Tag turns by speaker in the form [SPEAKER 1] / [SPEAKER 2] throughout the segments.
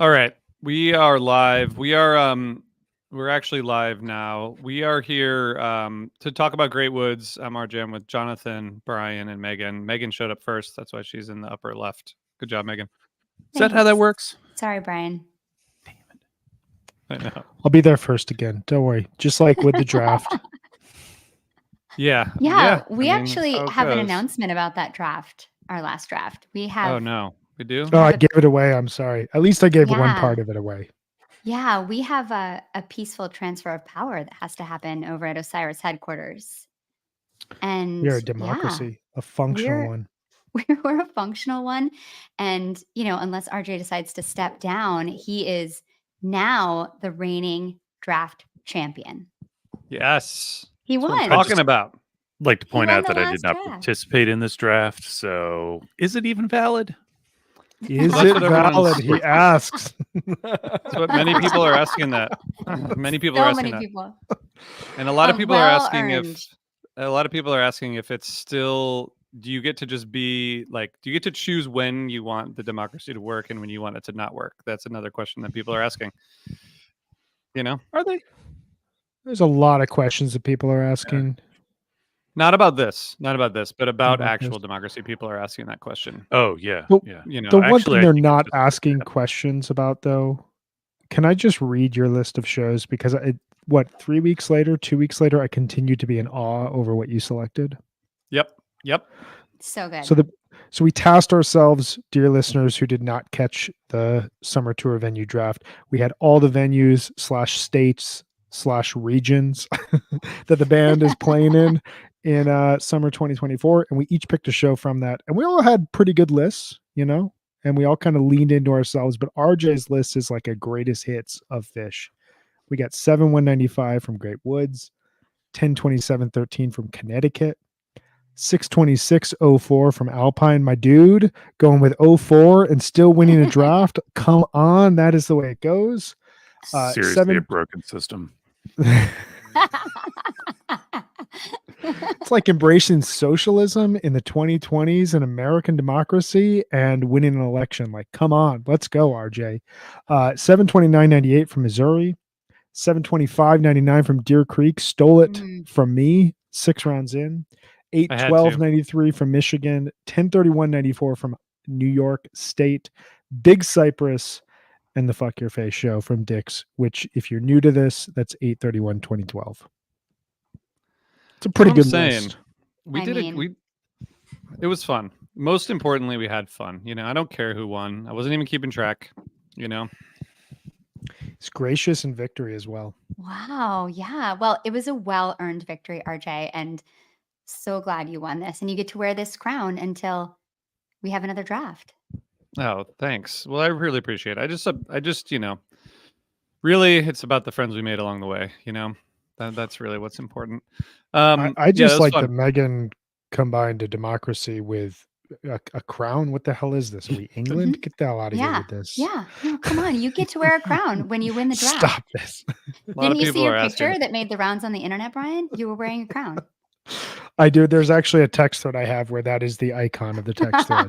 [SPEAKER 1] All right. We are live. We're actually live now. We are here to talk about Great Woods. I'm RJ. I'm with Jonathan, Brian, and Megan. Megan showed up first. That's why she's in the upper left. Good job, Megan.
[SPEAKER 2] Is that how that works?
[SPEAKER 3] Sorry, Brian.
[SPEAKER 1] I know.
[SPEAKER 2] I'll be there first again. Don't worry. Just like with the draft.
[SPEAKER 1] Yeah.
[SPEAKER 3] We actually have an announcement about that draft, our last draft. We have.
[SPEAKER 1] Oh, no. We do?
[SPEAKER 2] Oh, I gave it away. I'm sorry. At least I gave one part of it away.
[SPEAKER 3] Yeah, we have a peaceful transfer of power that has to happen over at Osiris headquarters. And
[SPEAKER 2] we're a democracy, a functional one.
[SPEAKER 3] We're a functional one. And, unless RJ decides to step down, he is now the reigning draft champion.
[SPEAKER 1] Yes.
[SPEAKER 3] He won.
[SPEAKER 1] That's what I'm talking about.
[SPEAKER 4] I'd like to point out that I did not participate in this draft. So is it even valid?
[SPEAKER 2] Is it valid? He asks.
[SPEAKER 1] That's what many people are asking that. Many people are asking that. And a lot of people are asking if it's still, do you get to just be like, do you get to choose when you want the democracy to work and when you want it to not work? That's another question that people are asking.
[SPEAKER 2] Are they? There's a lot of questions that people are asking.
[SPEAKER 1] Yeah. Not about this, but about actual democracy. People are asking that question.
[SPEAKER 4] Oh, yeah.
[SPEAKER 2] Well, yeah. The one thing they're not asking questions about, though, can I just read your list of shows? Because 2 weeks later, I continue to be in awe over what you selected.
[SPEAKER 1] Yep.
[SPEAKER 3] So good.
[SPEAKER 2] So we tasked ourselves, dear listeners who did not catch the summer tour venue draft. We had all the venues /states /regions that the band is playing in summer 2024, and we each picked a show from that, and we all had pretty good lists, and we all kind of leaned into ourselves. But RJ's list is like a greatest hits of Fish. We got 7/195 from Great Woods, 10/27/13 from Connecticut, 6/26/04 from Alpine. My dude going with 04 and still winning a draft. Come on, that is the way it goes.
[SPEAKER 4] Seriously, a broken system.
[SPEAKER 2] It's like embracing socialism in the 2020s and American democracy and winning an election. Like, come on, let's go, RJ. 7/29/98 from Missouri, 7/25/99 from Deer Creek, stole it from me 6 rounds in. 8/12/93 from Michigan, 10/31/94 from New York State, Big Cypress, and the Fuck Your Face show from Dick's, which, if you're new to this, that's 8/31/2012. It's a pretty good list.
[SPEAKER 1] It was fun. Most importantly, we had fun. I don't care who won. I wasn't even keeping track.
[SPEAKER 2] It's gracious in victory as well.
[SPEAKER 3] Wow. Yeah. Well, it was a well-earned victory, RJ, and so glad you won this. And you get to wear this crown until we have another draft.
[SPEAKER 1] Oh, thanks. Well, I really appreciate it. I just, really, it's about the friends we made along the way. That's really what's important.
[SPEAKER 2] I just like that Megan combined a democracy with a crown. What the hell is this? Are we England? Get the hell out of here with this.
[SPEAKER 3] Yeah. No, come on. You get to wear a crown when you win the draft.
[SPEAKER 2] Stop this.
[SPEAKER 3] Didn't you see your picture that made the rounds on the internet, Brian? You were wearing a crown.
[SPEAKER 2] I do. There's actually a text thread I have where that is the icon of the text thread.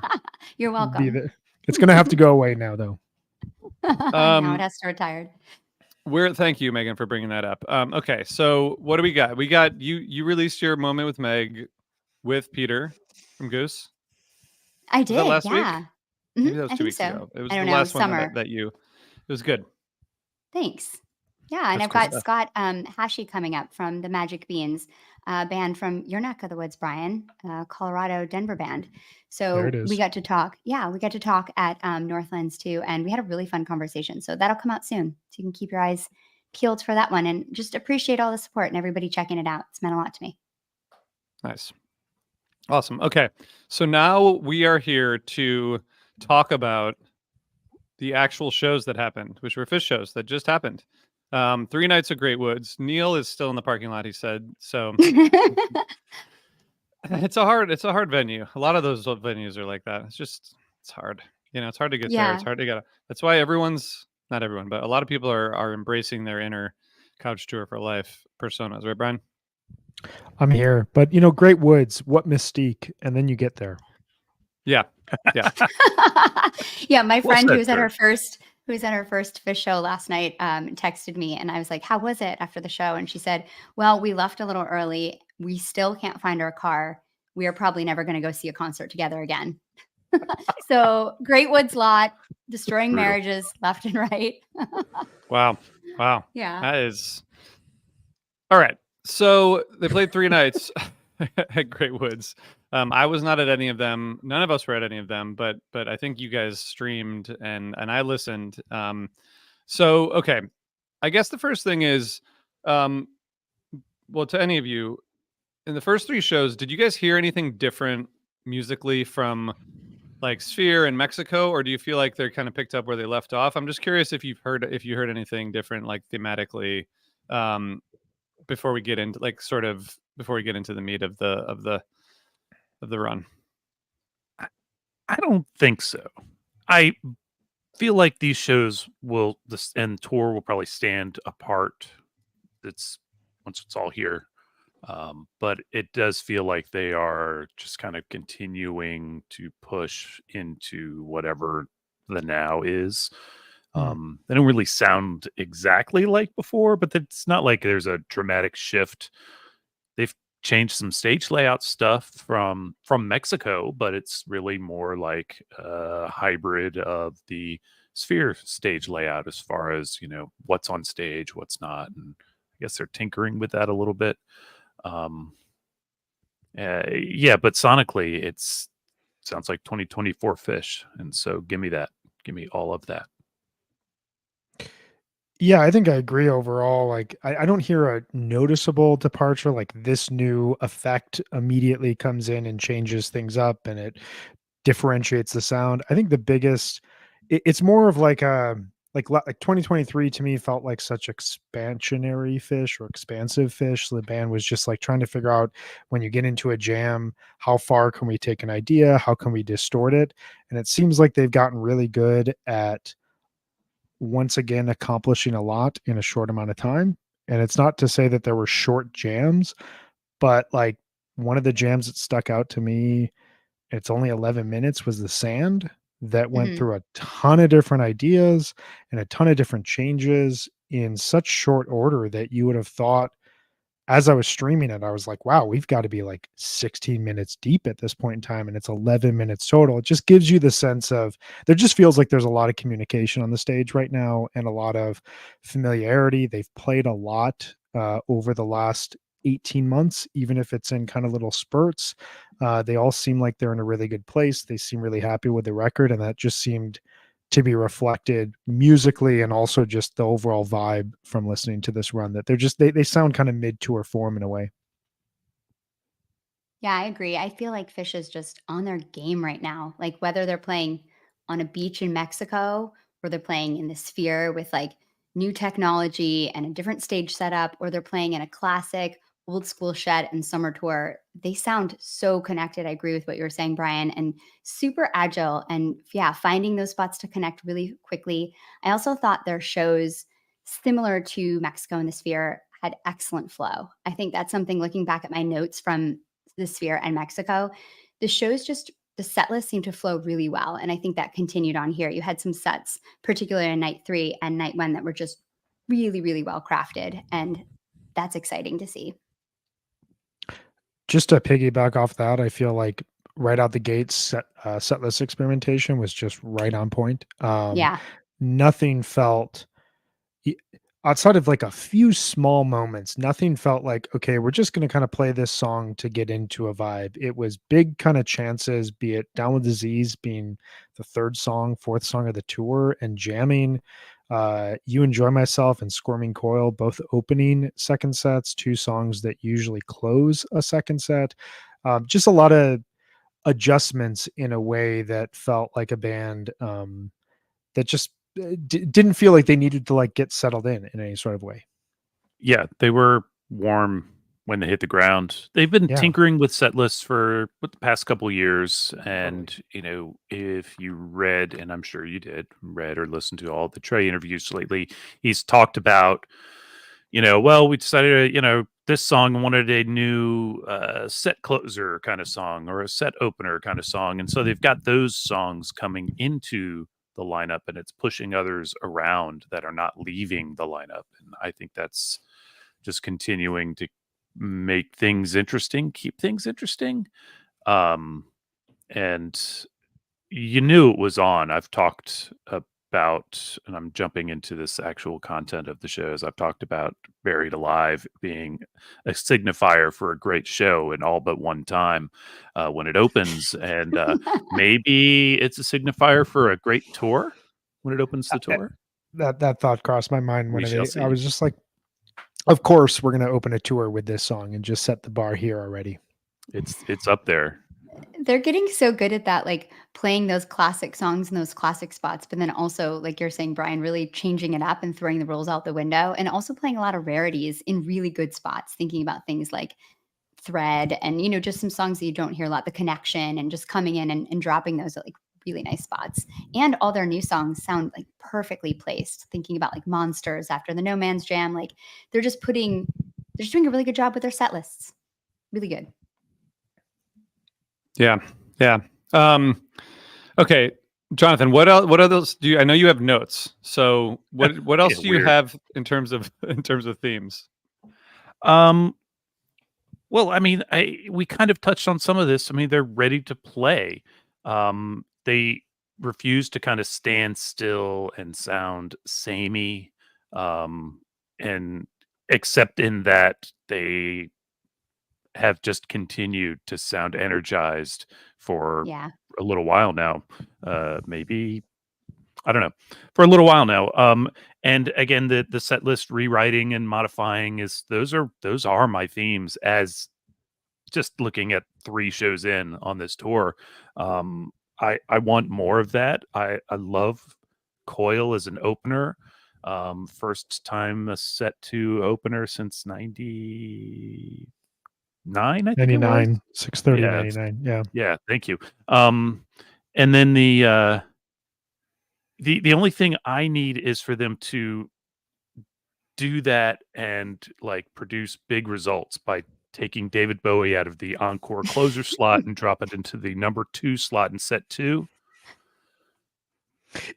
[SPEAKER 3] You're welcome.
[SPEAKER 2] It's going to have to go away now, though.
[SPEAKER 3] Now it has to retire.
[SPEAKER 1] Thank you, Megan, for bringing that up. Okay, so what do we got? We got you released your moment with Meg with Peter from Goose.
[SPEAKER 3] I did.
[SPEAKER 1] Was that last week?
[SPEAKER 3] Mm-hmm.
[SPEAKER 1] Maybe that was 2 weeks ago. It was the last one that it was good.
[SPEAKER 3] Thanks. Yeah, and I've got Scott Hashi coming up from the Magic Beans, band from your neck of the woods, Brian, Colorado, Denver band. So we got to talk. Yeah, we got to talk at Northlands too, and we had a really fun conversation. So that'll come out soon. So you can keep your eyes peeled for that one, and just appreciate all the support and everybody checking it out. It's meant a lot to me.
[SPEAKER 1] Nice. Awesome. Okay, so now we are here to talk about the actual shows that happened, which were Fish shows that just happened. 3 nights of Great Woods. Neil is still in the parking lot, he said. So it's a hard venue. A lot of those venues are like that. It's hard. It's hard to get there. It's hard to get. That's why not everyone, but a lot of people are embracing their inner Couch Tour for Life personas. Right, Brian?
[SPEAKER 2] I'm here, but Great Woods, what mystique, and then you get there.
[SPEAKER 1] Yeah.
[SPEAKER 3] Yeah, my friend who was at her first who's at her first Fish show last night, texted me, and I was like, "How was it after the show?" And she said, "Well, we left a little early. We still can't find our car. We are probably never going to go see a concert together again." So Great Woods Lot, destroying
[SPEAKER 4] Brutal.
[SPEAKER 3] marriages left and right.
[SPEAKER 1] Wow.
[SPEAKER 3] Yeah.
[SPEAKER 1] That is all right. So they played 3 nights at Great Woods. I was not at any of them. None of us were at any of them, but I think you guys streamed and I listened. So okay, I guess the first thing is, well, to any of you, in the first 3 shows, did you guys hear anything different musically from like Sphere and Mexico, or do you feel like they're kind of picked up where they left off? I'm just curious if you heard anything different, like thematically, um, before we get into before we get into the meat of the run.
[SPEAKER 4] I don't think so. I feel like these shows and tour will probably stand apart. It's once it's all here. But it does feel like they are just kind of continuing to push into whatever the now is. They don't really sound exactly like before, but it's not like there's a dramatic shift. They've changed some stage layout stuff from Mexico, but it's really more like a hybrid of the Sphere stage layout as far as, what's on stage, what's not. And I guess they're tinkering with that a little bit. Yeah, but sonically, sounds like 2024 Fish, and so give me that. Give me all of that.
[SPEAKER 2] Yeah, I think I agree overall. Like, I don't hear a noticeable departure. Like, this new effect immediately comes in and changes things up, and it differentiates the sound. I think the biggest, it's more of like a like 2023 to me felt like such expansionary Fish or expansive Fish. So the band was just like trying to figure out, when you get into a jam, how far can we take an idea? How can we distort it? And it seems like they've gotten really good at once again accomplishing a lot in a short amount of time. And it's not to say that there were short jams, but like one of the jams that stuck out to me, it's only 11 minutes, was The Sand, that went through a ton of different ideas and a ton of different changes in such short order that you would have thought, as I was streaming it, I was like, wow, we've got to be like 16 minutes deep at this point in time. And it's 11 minutes total. It just gives you the sense of, there just feels like there's a lot of communication on the stage right now and a lot of familiarity. They've played a lot over the last 18 months, even if it's in kind of little spurts. They all seem like they're in a really good place. They seem really happy with the record. And that just seemed to be reflected musically, and also just the overall vibe from listening to this run, that they sound kind of mid-tour form in a way.
[SPEAKER 3] Yeah, I agree. I feel like Fish is just on their game right now. Like, whether they're playing on a beach in Mexico, or they're playing in the Sphere with like new technology and a different stage setup, or they're playing in a classic old school shed and summer tour, they sound so connected. I agree with what you were saying, Brian, and super agile. And yeah, finding those spots to connect really quickly. I also thought their shows, similar to Mexico and the Sphere, had excellent flow. I think that's something, looking back at my notes from the Sphere and Mexico, the shows just, the set list seemed to flow really well. And I think that continued on here. You had some sets, particularly on night 3 and night 1, that were just really, really well crafted. And that's exciting to see.
[SPEAKER 2] Just to piggyback off that, I feel like right out the gates, set list experimentation was just right on point.
[SPEAKER 3] Yeah.
[SPEAKER 2] Nothing felt, outside of like a few small moments, nothing felt like, okay, we're just going to kind of play this song to get into a vibe. It was big kind of chances, be it Down with Disease being the 3rd song, 4th song of the tour, and jamming. You Enjoy Myself and Squirming Coil, both opening second sets, 2 songs that usually close a second set. Just a lot of adjustments in a way that felt like a band that just didn't feel like they needed to like get settled in any sort of way.
[SPEAKER 4] Yeah, they were warm when they hit the ground. They've been tinkering with set lists for the past couple of years. And, if you read, and I'm sure you read or listened to all the Trey interviews lately, he's talked about, well, we decided to, this song wanted a new set closer kind of song or a set opener kind of song. And so they've got those songs coming into the lineup, and it's pushing others around that are not leaving the lineup. And I think that's just continuing to make things interesting, keep things interesting. And you knew it was on. I've talked about, and I'm jumping into this actual content of the shows. I've talked about Buried Alive being a signifier for a great show in all but one time when it opens. And maybe it's a signifier for a great tour when it opens the tour.
[SPEAKER 2] That thought crossed my mind when I was just like, of course, we're going to open a tour with this song and just set the bar here already.
[SPEAKER 4] It's up there.
[SPEAKER 3] They're getting so good at that, like playing those classic songs in those classic spots, but then also, like you're saying, Brian, really changing it up and throwing the rules out the window, and also playing a lot of rarities in really good spots, thinking about things like Thread and, you know, just some songs that you don't hear a lot, The Connection, and just coming in and dropping those at like really nice spots. And all their new songs sound like perfectly placed, thinking about like Monsters after the No Man's Jam. Like they're just doing a really good job with their set lists. Really good.
[SPEAKER 1] Yeah. Okay, Jonathan, what else do you? I know you have notes. So what else do you have in terms of themes?
[SPEAKER 4] Well, I mean, we kind of touched on some of this. I mean, they're ready to play. They refuse to kind of stand still and sound samey, and except in that they have just continued to sound energized for a little while now. Maybe, I don't know, for a little while now. And again, the set list rewriting and modifying those are my themes, as just looking at 3 shows in on this tour. I want more of that. I love Coil as an opener. First time a set 2 opener since 99, I think
[SPEAKER 2] 99, 630,
[SPEAKER 4] yeah,
[SPEAKER 2] 99. Yeah.
[SPEAKER 4] Yeah, thank you. And then the only thing I need is for them to do that and like produce big results by taking David Bowie out of the encore closer slot and drop it into the number 2 slot in set 2.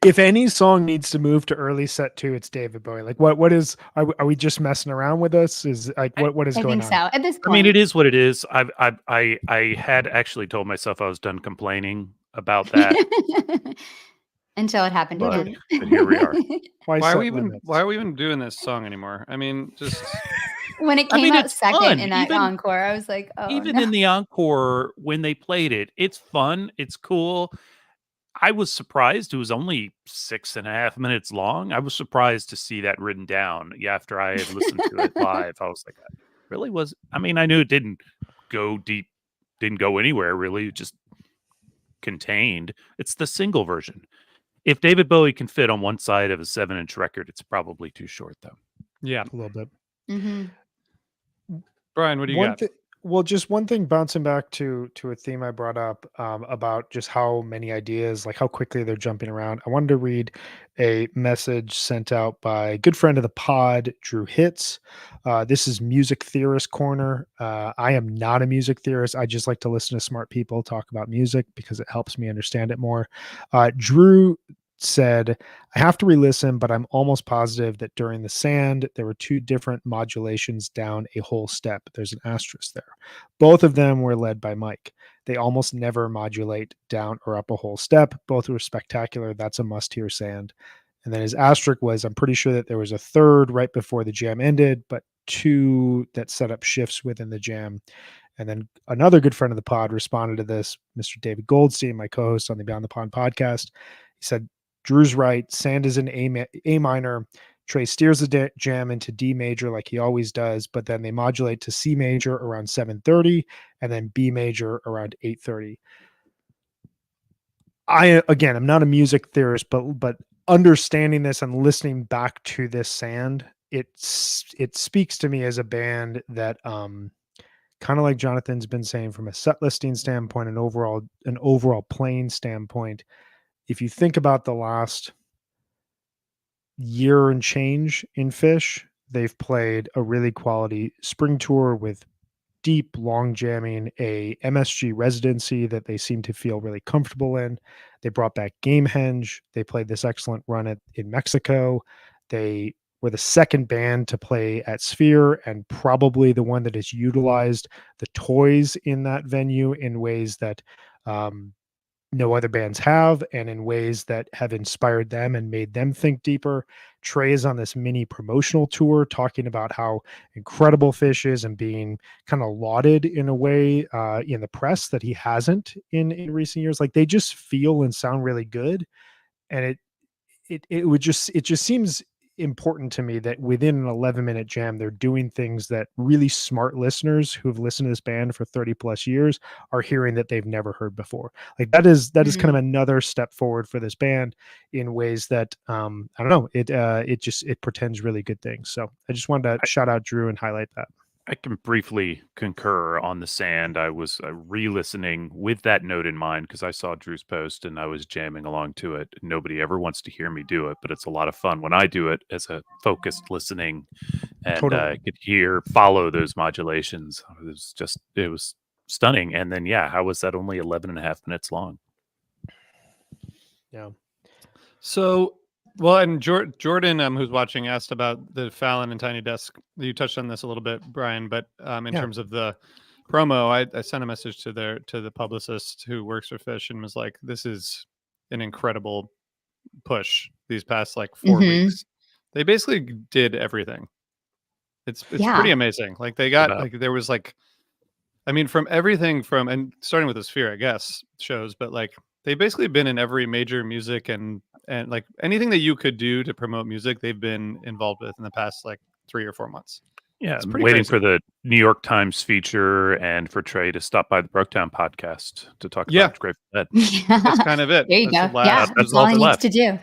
[SPEAKER 2] If any song needs to move to early set 2, it's David Bowie. Like what is, are we just messing around with us? Is like, what is going on?
[SPEAKER 3] I think so. At this point.
[SPEAKER 4] I mean, it is what it is. I had actually told myself I was done complaining about that.
[SPEAKER 3] Until it happened again.
[SPEAKER 4] But here we are.
[SPEAKER 1] Why are we even doing this song anymore? I mean, just
[SPEAKER 3] when it came out second fun. In that encore, I was like, oh,
[SPEAKER 4] even in the encore when they played it, it's fun, it's cool. I was surprised it was only 6.5 minutes long. I was surprised to see that written down after I had listened to it live. I was like, really was. I mean, I knew it didn't go deep, didn't go anywhere really, just contained. It's the single version. If David Bowie can fit on one side of a 7-inch record, it's probably too short, though.
[SPEAKER 1] Yeah,
[SPEAKER 2] a little bit.
[SPEAKER 3] Mm-hmm.
[SPEAKER 1] Brian, what do you got?
[SPEAKER 2] Well, just one thing, bouncing back to a theme I brought up about just how many ideas, like how quickly they're jumping around. I wanted to read a message sent out by a good friend of the pod, Drew Hitz. This is Music Theorist Corner. I am not a music theorist. I just like to listen to smart people talk about music because it helps me understand it more. Drew said, I have to re-listen, but I'm almost positive that during The Sand, there were 2 different modulations down a whole step. There's an asterisk there. Both of them were led by Mike. They almost never modulate down or up a whole step. Both were spectacular. That's a must-hear Sand. And then his asterisk was, I'm pretty sure that there was a 3rd right before the jam ended, but 2 that set up shifts within the jam. And then another good friend of the pod responded to this, Mr. David Goldstein, my co-host on the Beyond the Pond podcast. He said, Drew's right. Sand is in A minor. Trey steers the jam into D major like he always does, but then they modulate to C major around 7:30 and then B major around 8:30. I'm not a music theorist, but understanding this and listening back to this Sand, it speaks to me as a band that kind of like Jonathan's been saying, from a set listing standpoint, an overall playing standpoint. If you think about the last year and change in Phish, they've played a really quality spring tour with deep, long jamming, a MSG residency that they seem to feel really comfortable in. They brought back Gamehenge. They played this excellent run in Mexico. They were the second band to play at Sphere, and probably the one that has utilized the toys in that venue in ways that no other bands have, and in ways that have inspired them and made them think deeper. Trey is on this mini promotional tour talking about how incredible Fish is and being kind of lauded in a way in the press that he hasn't in recent years. Like, they just feel and sound really good. And it just seems important to me that within an 11-minute jam, they're doing things that really smart listeners who've listened to this band for 30 plus years are hearing that they've never heard before. Like, that is kind of another step forward for this band in ways that I don't know, it portends really good things. So I just wanted to shout out Drew and highlight that.
[SPEAKER 4] I can briefly concur on the sand. I was re-listening with that note in mind because I saw Drew's post and I was jamming along to it. Nobody ever wants to hear me do it, but it's a lot of fun when I do it as a focused listening and
[SPEAKER 2] Totally.
[SPEAKER 4] could follow those modulations. It was stunning. And then, how was that only 11 and a half minutes long?
[SPEAKER 2] Yeah.
[SPEAKER 1] So, well, and Jordan, who's watching, asked about the Fallon and Tiny Desk. You touched on this a little bit, Brian, but in terms of the promo, I sent a message to the publicist who works for Fish and was like, "This is an incredible push these past like 4 weeks. They basically did everything. It's pretty amazing. Like, they got like, there was like, I mean, from everything from, and starting with the Sphere, I guess, shows, but like, they've basically been in every major music and like anything that you could do to promote music, they've been involved with in the past like 3 or 4 months.
[SPEAKER 4] Yeah, it's waiting for the New York Times feature and for Trey to stop by the Brokedown podcast to talk about Grateful Dead.
[SPEAKER 1] That's kind of it.
[SPEAKER 3] There you go. That's all he needs to do.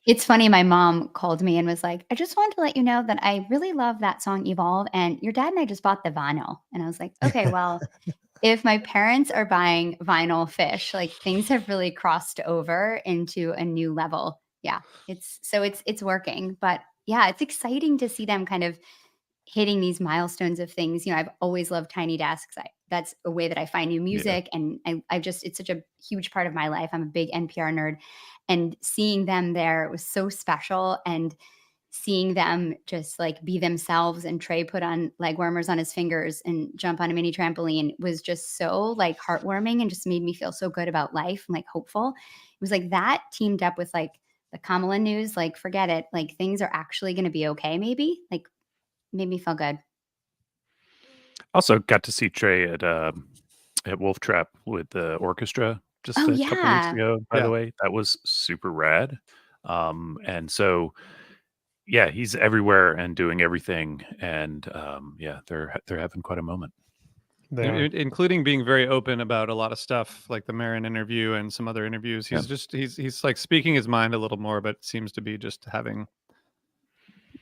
[SPEAKER 3] It's funny. My mom called me and was like, "I just wanted to let you know that I really love that song Evolve, and your dad and I just bought the vinyl." And I was like, "Okay, well." If my parents are buying vinyl Fish, like, things have really crossed over into a new level. Yeah, it's working. But yeah, it's exciting to see them kind of hitting these milestones of things. I've always loved Tiny Desks. That's a way that I find new music. And it's such a huge part of my life. I'm a big NPR nerd, and seeing them there was so special. And seeing them just like be themselves, and Trey put on leg warmers on his fingers and jump on a mini trampoline was just so like heartwarming and just made me feel so good about life and like hopeful. It was like that teamed up with like the Kamala news, like, forget it, like things are actually going to be okay. Maybe, like, made me feel good.
[SPEAKER 4] Also got to see Trey at Wolf Trap with the orchestra just a couple weeks ago, by the way. That was super rad. And so he's everywhere and doing everything, and they're having quite a moment.
[SPEAKER 1] Including being very open about a lot of stuff, like the Marin interview and some other interviews. He's like speaking his mind a little more, but seems to be just having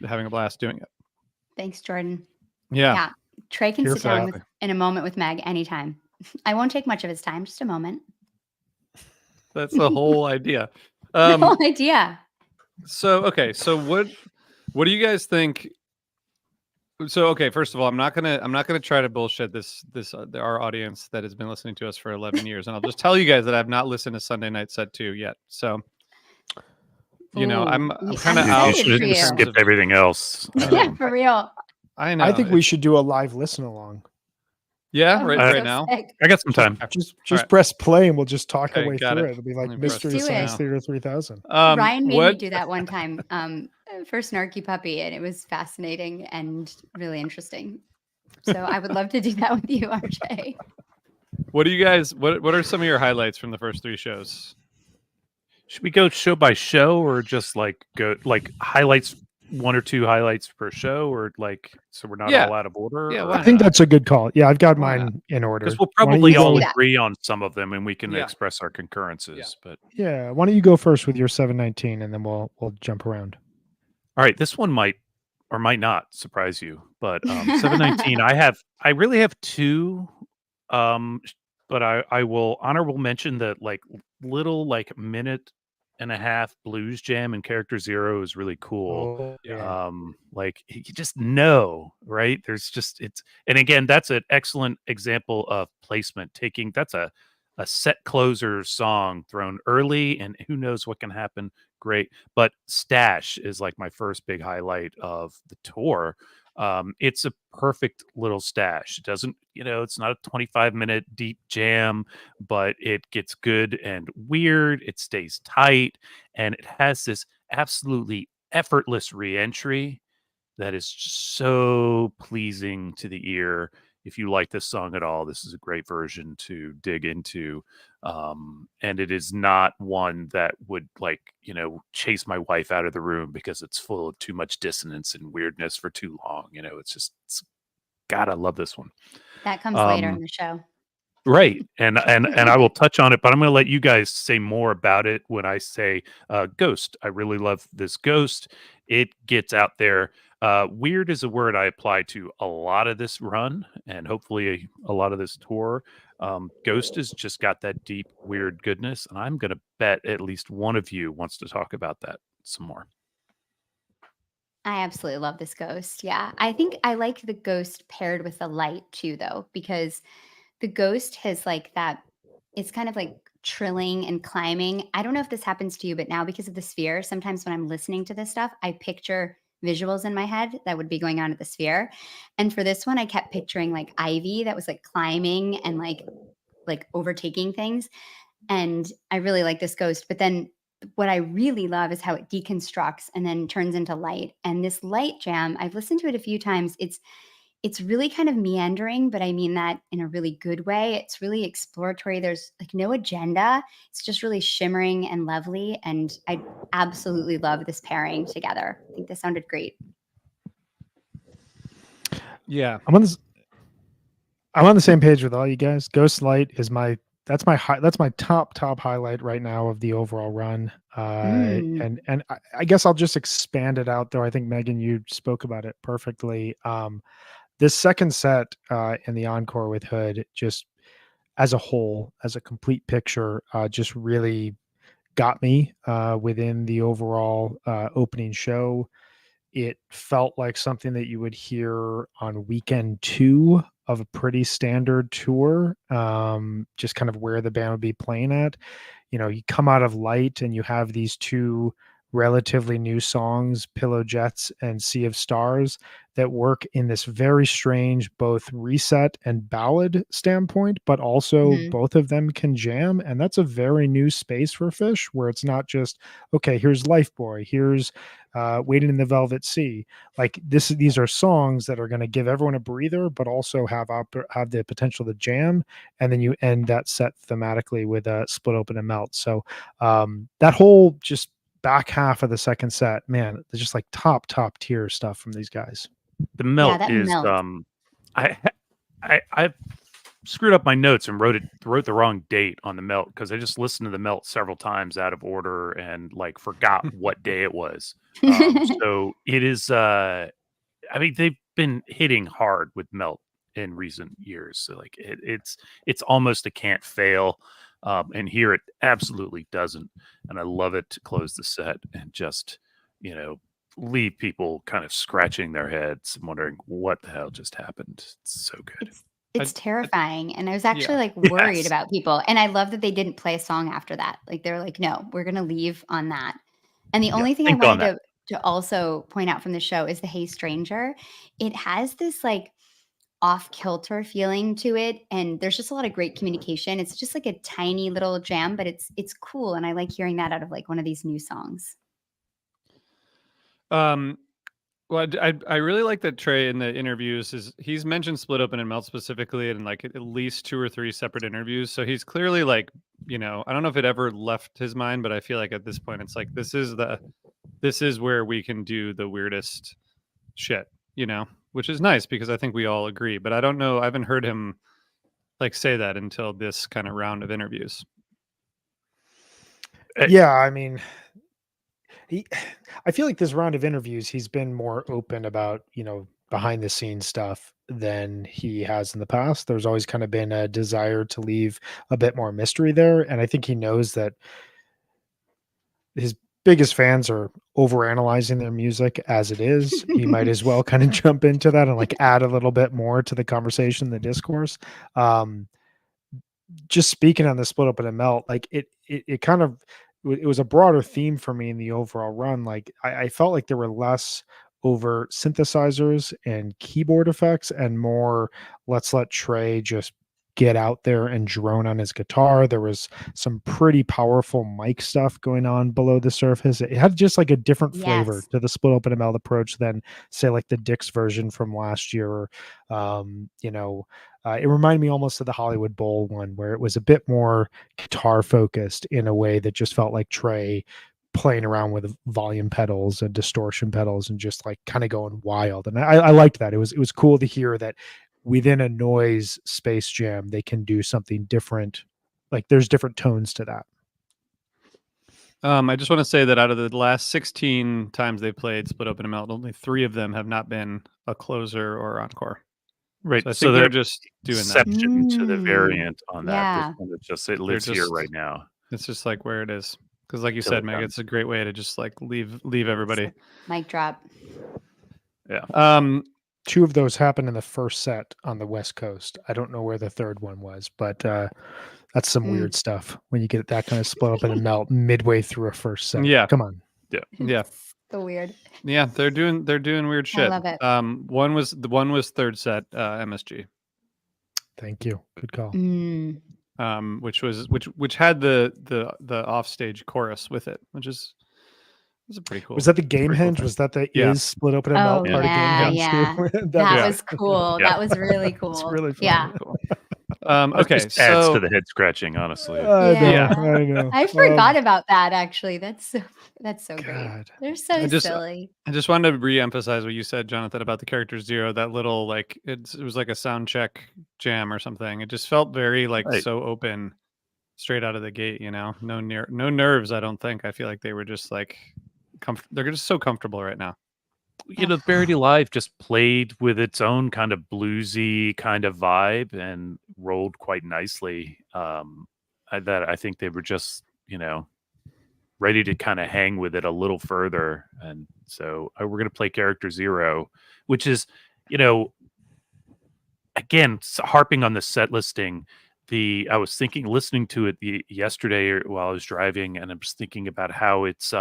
[SPEAKER 1] a blast doing it.
[SPEAKER 3] Thanks, Jordan.
[SPEAKER 1] Yeah.
[SPEAKER 3] Trey can sit down in a moment with Meg anytime. I won't take much of his time, just a moment.
[SPEAKER 1] That's the whole idea.
[SPEAKER 3] The whole idea.
[SPEAKER 1] So what do you guys think? So, okay, first of all, I'm not gonna try to bullshit this our audience that has been listening to us for 11 years, and I'll just tell you guys that I've not listened to Sunday Night Set 2 yet. So, I'm kind of out.
[SPEAKER 4] You should have skipped everything else.
[SPEAKER 3] Yeah, for real.
[SPEAKER 1] I know.
[SPEAKER 2] I think we should do a live listen along.
[SPEAKER 1] Yeah, right now.
[SPEAKER 4] I got some time.
[SPEAKER 2] Just press play and we'll just talk our way through it. It'll be like Mystery Science Theater 3000.
[SPEAKER 3] Ryan made me do that one time for Snarky Puppy, and it was fascinating and really interesting. So I would love to do that with you, RJ.
[SPEAKER 1] What do you guys? What are some of your highlights from the first 3 shows?
[SPEAKER 4] Should we go show by show, or just like go like highlights? 1 or 2 highlights per show, or like, so we're not all out of order?
[SPEAKER 1] Yeah,
[SPEAKER 2] I think that's a good call. Yeah, I've got mine in order.
[SPEAKER 4] Because we'll probably all agree on some of them, and we can express our concurrences. But
[SPEAKER 2] why don't you go first with your 719, and then we'll jump around.
[SPEAKER 4] All right, this one might or might not surprise you, but 719, I really have 2, but I will honorable mention that like little like minute and a half blues jam in Character Zero is really cool.
[SPEAKER 2] Oh, yeah.
[SPEAKER 4] Like you just know, right? There's just and again, that's an excellent example of placement. That's a set closer song thrown early, and who knows what can happen. Great, but Stash is like my first big highlight of the tour. It's a perfect little stash. It doesn't, it's not a 25-minute deep jam, but it gets good and weird. It stays tight, and it has this absolutely effortless reentry that is just so pleasing to the ear. If you like this song at all, this is a great version to dig into. And it is not one that would chase my wife out of the room because it's full of too much dissonance and weirdness for too long. God, I love this one.
[SPEAKER 3] That comes later in the show.
[SPEAKER 4] Right. And I will touch on it, but I'm going to let you guys say more about it when I say Ghost. I really love this Ghost. It gets out there. Weird is a word I apply to a lot of this run and hopefully a lot of this tour. Ghost has just got that deep, weird goodness. And I'm going to bet at least one of you wants to talk about that some more.
[SPEAKER 3] I absolutely love this Ghost. Yeah. I think I like the Ghost paired with the light too, though, because the Ghost has like that, it's kind of like trilling and climbing. I don't know if this happens to you, but now because of the sphere, sometimes when I'm listening to this stuff, I picture visuals in my head that would be going on at the sphere. And for this one, I kept picturing like Ivy that was like climbing and like overtaking things. And I really like this Ghost. But then what I really love is how it deconstructs and then turns into light. And this light jam, I've listened to it a few times. It's really kind of meandering, but I mean that in a really good way. It's really exploratory. There's like no agenda. It's just really shimmering and lovely. And I absolutely love this pairing together. I think this sounded great.
[SPEAKER 1] Yeah.
[SPEAKER 2] I'm on the same page with all you guys. Ghost Light is that's my top highlight right now of the overall run. And I guess I'll just expand it out, though. I think Megan, you spoke about it perfectly. This second set in the encore with Hood, just as a whole, as a complete picture, just really got me within the overall opening show. It felt like something that you would hear on weekend 2 of a pretty standard tour, just kind of where the band would be playing at. You come out of Light and you have these two relatively new songs, Pillow Jets and Sea of Stars, that work in this very strange both reset and ballad standpoint, but also both of them can jam. And that's a very new space for Fish, where it's not just, okay, here's Life Boy, here's Waiting in the Velvet Sea. Like these are songs that are going to give everyone a breather, but also have the potential to jam. And then you end that set thematically with a Split Open and Melt. So that whole just back half of the second set, man, it's just like top tier stuff from these guys.
[SPEAKER 4] The Melt is Melt. I screwed up my notes and wrote the wrong date on the Melt because I just listened to the Melt several times out of order and like forgot what day it was. So it is I mean, they've been hitting hard with Melt in recent years. So like it's almost a can't fail. And here it absolutely doesn't. And I love it to close the set and just, leave people kind of scratching their heads and wondering what the hell just happened. It's so good.
[SPEAKER 3] It's terrifying. And I was actually worried about people. And I love that they didn't play a song after that. Like they're like, no, we're going to leave on that. And the only thing I wanted to also point out from the show is the Hey Stranger. It has this like off kilter feeling to it, and there's just a lot of great communication. It's just like a tiny little jam, but it's cool, and I like hearing that out of like one of these new songs.
[SPEAKER 1] Well, I really like that Trey in the interviews he's mentioned Split Open and Melt specifically in like at least 2 or 3 separate interviews. So he's clearly like, I don't know if it ever left his mind, but I feel like at this point it's like this is where we can do the weirdest shit, which is nice because I think we all agree. But I don't know, I haven't heard him like say that until this kind of round of interviews.
[SPEAKER 2] Yeah, I mean, I feel like this round of interviews, he's been more open about, behind the scenes stuff than he has in the past. There's always kind of been a desire to leave a bit more mystery there. And I think he knows that his biggest fans are overanalyzing their music as it is. He might as well kind of jump into that and like add a little bit more to the conversation, the discourse. Just speaking on the Split Open and Melt, like it kind of, it was a broader theme for me in the overall run. Like I felt like there were less over synthesizers and keyboard effects and more, let's let Trey just get out there and drone on his guitar. There was some pretty powerful mic stuff going on below the surface. It had just like a different flavor to the Split Open and Melt approach than say like the Dick's version from last year. Or, it reminded me almost of the Hollywood Bowl one, where it was a bit more guitar focused in a way that just felt like Trey playing around with volume pedals and distortion pedals and just like kind of going wild. And I liked that. It was cool to hear that within a noise Space Jam, they can do something different. Like there's different tones to that.
[SPEAKER 1] I just want to say that out of the last 16 times they played Split Open and Melt, only 3 of them have not been a closer or encore.
[SPEAKER 4] Right.
[SPEAKER 1] So I think they're just doing that.
[SPEAKER 4] Exception to the variant on that. It lives here right now.
[SPEAKER 1] It's just like where it is. Because like you said, Meg, it's a great way to just like leave everybody.
[SPEAKER 3] Mic drop.
[SPEAKER 1] Yeah.
[SPEAKER 2] 2 of those happened in the first set on the West Coast. I don't know where the third one was, but that's some weird stuff when you get that kind of Split Open and Melt midway through a first set.
[SPEAKER 1] Yeah.
[SPEAKER 2] Come on.
[SPEAKER 1] Yeah.
[SPEAKER 3] So weird.
[SPEAKER 1] Yeah, they're doing weird shit.
[SPEAKER 3] I love it.
[SPEAKER 1] One was third set MSG.
[SPEAKER 2] Thank you. Good call.
[SPEAKER 1] Which had the offstage chorus with it, which was a pretty cool.
[SPEAKER 2] Was that the Gamehenge? Was that the is Split Open and Melt part of Gamehenge?
[SPEAKER 3] Yeah. that was cool. That was really cool.
[SPEAKER 2] It's really fun.
[SPEAKER 3] Yeah.
[SPEAKER 1] Cool. Okay,
[SPEAKER 4] just adds to the head scratching, honestly.
[SPEAKER 2] I know.
[SPEAKER 3] I forgot about that. Actually, that's so great. They're so silly.
[SPEAKER 1] I just wanted to re-emphasize what you said, Jonathan, about the character Zero. That little like it was like a sound check jam or something. It just felt very like so open, straight out of the gate. You know, no nerves. I don't think. I feel like they were just like they're just so comfortable right now.
[SPEAKER 4] You know, Verity Live just played with its own kind of bluesy kind of vibe and rolled quite nicely. I think they were just, ready to kind of hang with it a little further. And so we're going to play Character Zero, which is, again, harping on the set listing. I was listening to it yesterday while I was driving, and I'm just thinking about how it's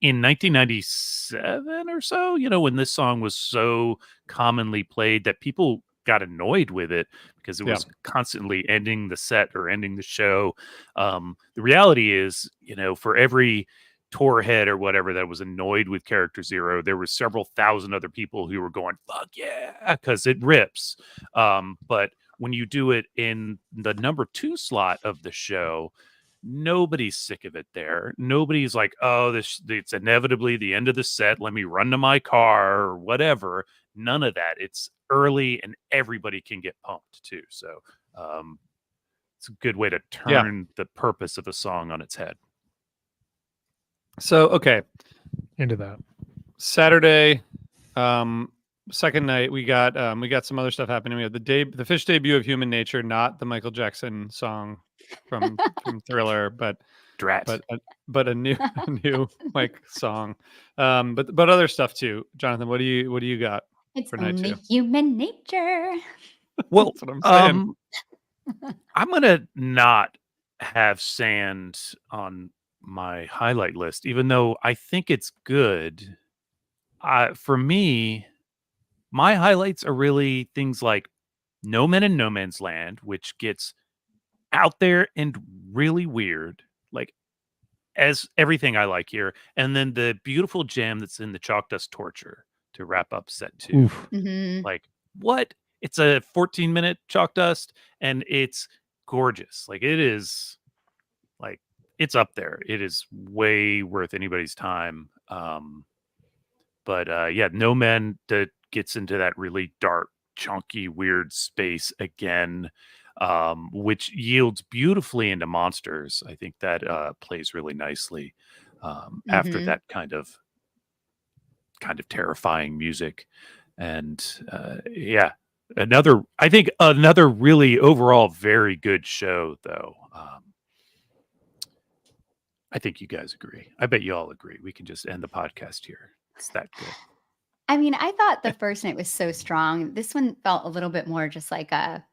[SPEAKER 4] in 1997 or so, when this song was so commonly played that people got annoyed with it because it was constantly ending the set or ending the show. The reality is, for every tour head or whatever that was annoyed with Character Zero, there were several thousand other people who were going, fuck yeah, because it rips. But when you do it in the number 2 slot of the show, nobody's sick of it there. Nobody's like, oh, it's inevitably the end of the set. Let me run to my car or whatever. None of that. It's early and everybody can get pumped too. So it's a good way to turn the purpose of a song on its head.
[SPEAKER 1] So, okay.
[SPEAKER 2] Into that.
[SPEAKER 1] Saturday, second night, we got some other stuff happening. We had the Fish debut of Human Nature, not the Michael Jackson song from Thriller, but a new like song, but other stuff too. Jonathan, what do you got?
[SPEAKER 3] It's
[SPEAKER 1] for night
[SPEAKER 3] only
[SPEAKER 1] 2?
[SPEAKER 3] Human Nature.
[SPEAKER 4] Well,
[SPEAKER 1] that's what I'm
[SPEAKER 4] saying. I'm gonna not have Sand on my highlight list, even though I think it's good. For me, my highlights are really things like No Men in No Man's Land, which gets out there and really weird, like as everything I like here, and then the beautiful jam that's in the Chalk Dust Torture to wrap up set 2.
[SPEAKER 3] Mm-hmm.
[SPEAKER 4] Like, what? It's a 14-minute Chalk Dust, and it's gorgeous. Like, it is, like, it's up there. It is way worth anybody's time. But No Men that gets into that really dark, chunky, weird space again. Which yields beautifully into Monsters. I think that plays really nicely after that kind of terrifying music. And another really overall very good show, though. I think you guys agree. I bet you all agree. We can just end the podcast here. It's that good.
[SPEAKER 3] I mean, I thought the first night was so strong. This one felt a little bit more just like a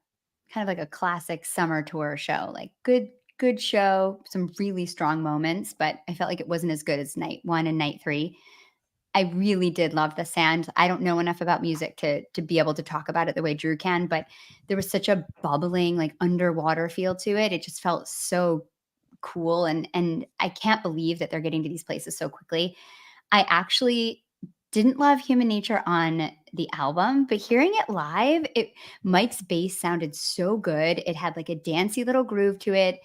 [SPEAKER 3] kind of like a classic summer tour show. Like good show, some really strong moments, but I felt like it wasn't as good as night 1 and night 3. I really did love the sand. I don't know enough about music to be able to talk about it the way Drew can, but there was such a bubbling, like underwater feel to it. It just felt so cool. And I can't believe that they're getting to these places so quickly. I actually didn't love Human Nature on the album, but hearing it live, Mike's bass sounded so good. It had like a dancey little groove to it.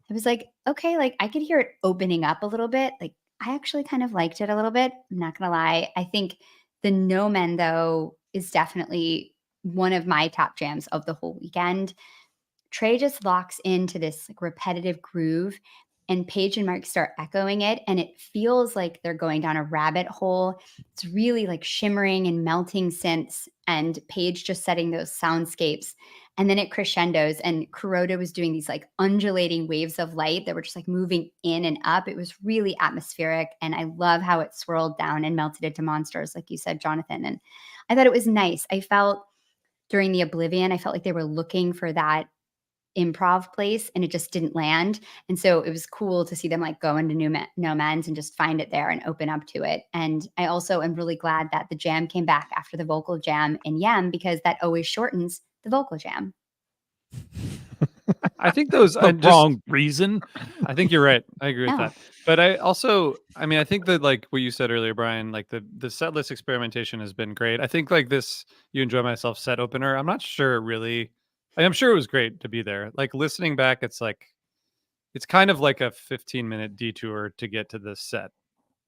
[SPEAKER 3] I was like, okay, like I could hear it opening up a little bit. Like I actually kind of liked it a little bit. I'm not gonna lie. I think the No Men though is definitely one of my top jams of the whole weekend. Trey just locks into this like repetitive groove, and Paige and Mark start echoing it, and it feels like they're going down a rabbit hole. It's really like shimmering and melting synths, and Paige just setting those soundscapes. And then it crescendos, and Kuroda was doing these like undulating waves of light that were just like moving in and up. It was really atmospheric, and I love how it swirled down and melted into monsters, like you said, Jonathan. And I thought it was nice. I felt during the Oblivion, I felt like they were looking for that improv place and it just didn't land. And so it was cool to see them like go into No Man's and just find it there and open up to it. And I also am really glad that the jam came back after the vocal jam in Yem, because that always shortens the vocal jam.
[SPEAKER 1] I think those
[SPEAKER 4] are wrong reason.
[SPEAKER 1] I think you're right. I agree with that. But I think that like what you said earlier, Brian, like the set list experimentation has been great. I think like this You Enjoy Myself set opener, I'm not sure really. I'm sure it was great to be there. Like listening back, it's kind of like a 15-minute detour to get to this set.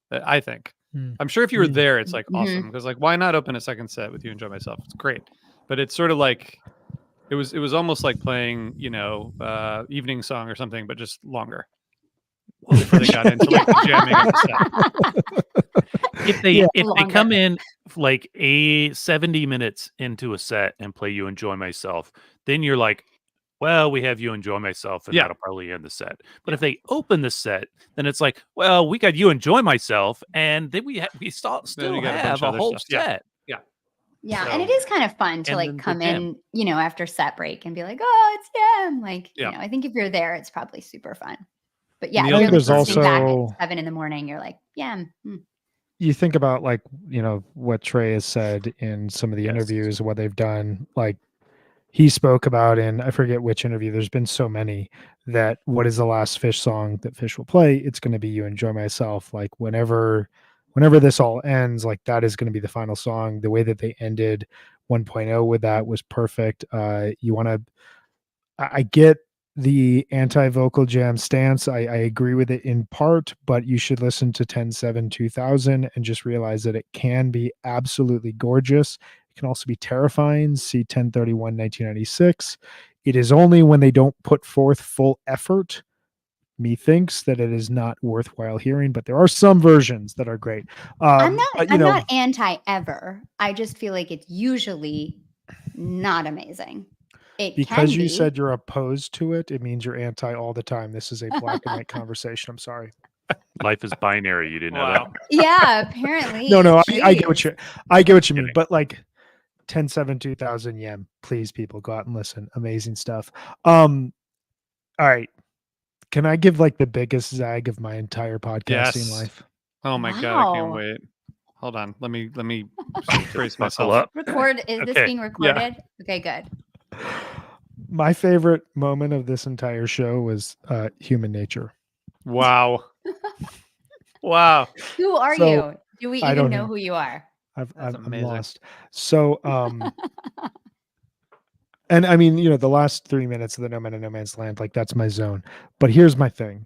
[SPEAKER 1] I think. I'm sure if you were there, it's like awesome, because like why not open a second set with You Enjoy Myself? It's great, but it's sort of like it was almost like playing evening song or something, but just longer. Before they got into like the jamming of the set.
[SPEAKER 4] If they come in like 70 minutes into a set and play You Enjoy Myself, then you're like, well, we have You Enjoy Myself, and that'll probably end the set. But if they open the set, then it's like, well, we got You Enjoy Myself, and then we still have a whole set.
[SPEAKER 3] Yeah, so, and it is kind of fun to like come in, after set break and be like, oh, it's Yem. Like, I think if you're there, it's probably super fun. But yeah, really
[SPEAKER 2] there's also
[SPEAKER 3] back at 7 a.m, you're like, Yem.
[SPEAKER 2] You think about like, what Trey has said in some of the interviews, what they've done, like he spoke about in, I forget which interview, there's been so many, that what is the last Fish song that Fish will play? It's going to be You Enjoy Myself. Like whenever this all ends, like that is going to be the final song. The way that they ended 1.0 with that was perfect. I get the anti-vocal jam stance. I agree with it in part, but you should listen to 10/7/2000 and just realize that it can be absolutely gorgeous. It can also be terrifying. See 10/31/1996. It is only when they don't put forth full effort, methinks, that it is not worthwhile hearing, but there are some versions that are great.
[SPEAKER 3] I'm not anti ever. I just feel like it's usually not amazing.
[SPEAKER 2] Because you said you're opposed to it, it means you're anti all the time. This is a black and white conversation. I'm sorry.
[SPEAKER 4] Life is binary. You didn't know that?
[SPEAKER 3] Yeah, apparently.
[SPEAKER 2] No, I get what you mean. But like 10/7/2000 Yem, please, people, go out and listen. Amazing stuff. All right. Can I give like the biggest zag of my entire podcasting life?
[SPEAKER 1] Oh my God, I can't wait. Hold on. Let me brace myself up.
[SPEAKER 3] Is this being recorded? Yeah. Okay, good.
[SPEAKER 2] My favorite moment of this entire show was Human Nature.
[SPEAKER 1] Wow. Wow.
[SPEAKER 3] Who are you? Do we even know who you are?
[SPEAKER 2] I'm lost. So, and I mean, the last 3 minutes of the No Man and No Man's Land, like that's my zone. But here's my thing.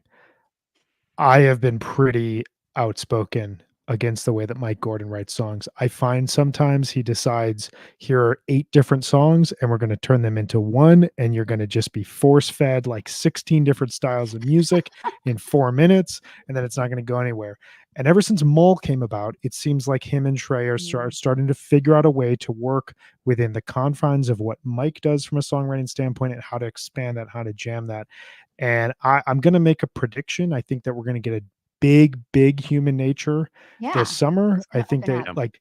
[SPEAKER 2] I have been pretty outspoken against the way that Mike Gordon writes songs. I find sometimes he decides, here are 8 different songs and we're going to turn them into one, and you're going to just be force fed like 16 different styles of music in 4 minutes, and then it's not going to go anywhere. And ever since Mole came about, it seems like him and Trey are starting to figure out a way to work within the confines of what Mike does from a songwriting standpoint and how to expand that, how to jam that. And I'm going to make a prediction. I think that we're going to get a big Human Nature this summer. I think that like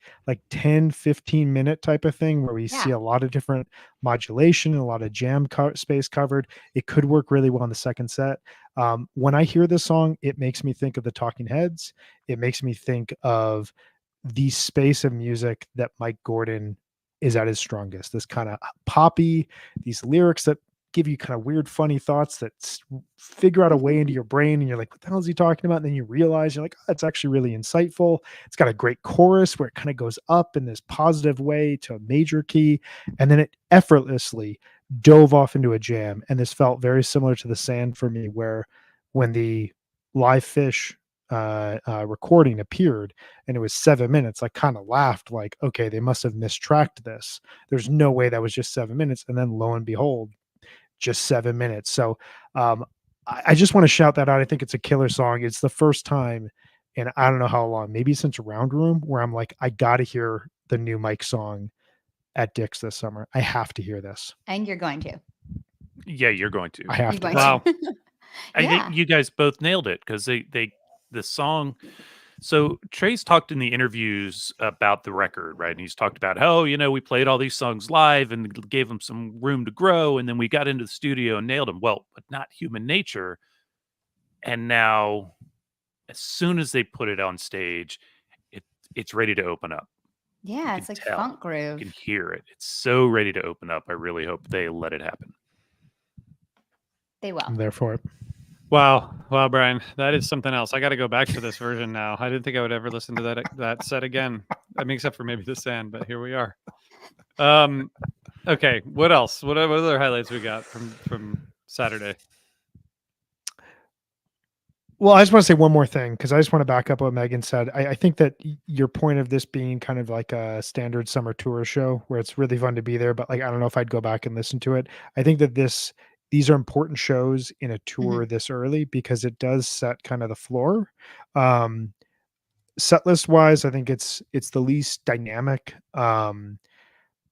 [SPEAKER 2] 10, 15-minute type of thing where we see a lot of different modulation and a lot of jam space covered. It could work really well in the second set. When I hear this song, it makes me think of the Talking Heads. It makes me think of the space of music that Mike Gordon is at his strongest. This kind of poppy, these lyrics that give you kind of weird, funny thoughts that figure out a way into your brain. And you're like, what the hell is he talking about? And then you realize you're like, oh, that's actually really insightful. It's got a great chorus where it kind of goes up in this positive way to a major key. And then it effortlessly dove off into a jam. And this felt very similar to The Sand for me, where when the live fish recording appeared and it was 7 minutes, I kind of laughed like, okay, they must have mistracked this. There's no way that was just 7 minutes. And then lo and behold, just 7 minutes. So I just want to shout that out. I think it's a killer song. It's the first time in I don't know how long, maybe since Round Room, where I'm like, I got to hear the new Mike song at Dick's this summer. I have to hear this.
[SPEAKER 3] And you're going to.
[SPEAKER 4] Yeah, you're going to.
[SPEAKER 2] I have to.
[SPEAKER 1] Wow.
[SPEAKER 4] I think you guys both nailed it because the song. So Trey's talked in the interviews about the record, right? And he's talked about how, we played all these songs live and gave them some room to grow. And then we got into the studio and nailed them. Well, but not Human Nature. And now as soon as they put it on stage, it's ready to open up.
[SPEAKER 3] Yeah, it's like funk groove.
[SPEAKER 4] You can hear it. It's so ready to open up. I really hope they let it happen.
[SPEAKER 3] They will.
[SPEAKER 2] I'm there for it.
[SPEAKER 1] Wow, Brian, that is something else. I got to go back to this version now. I didn't think I would ever listen to that set again. I mean, except for maybe The Sand, but here we are. Okay, what else? What other highlights we got from Saturday?
[SPEAKER 2] Well, I just want to say one more thing because I just want to back up what Megan said. I think that your point of this being kind of like a standard summer tour show where it's really fun to be there, but like I don't know if I'd go back and listen to it. I think that these are important shows in a tour this early because it does set kind of the floor. Set list wise, I think it's the least dynamic.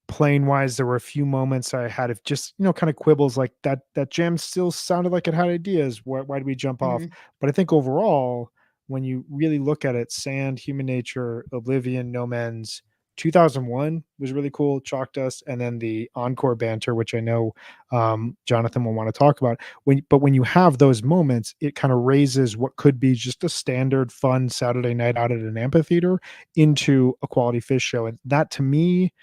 [SPEAKER 2] Playing wise, there were a few moments I had of just, kind of quibbles like that jam still sounded like it had ideas. Why did we jump off? But I think overall, when you really look at it, Sand, Human Nature, Oblivion, No Men's, 2001 was really cool, Chalk Dust, and then the encore banter, which I know Jonathan will want to talk about. When you have those moments, it kind of raises what could be just a standard fun Saturday night out at an amphitheater into a quality Fish show. And that to me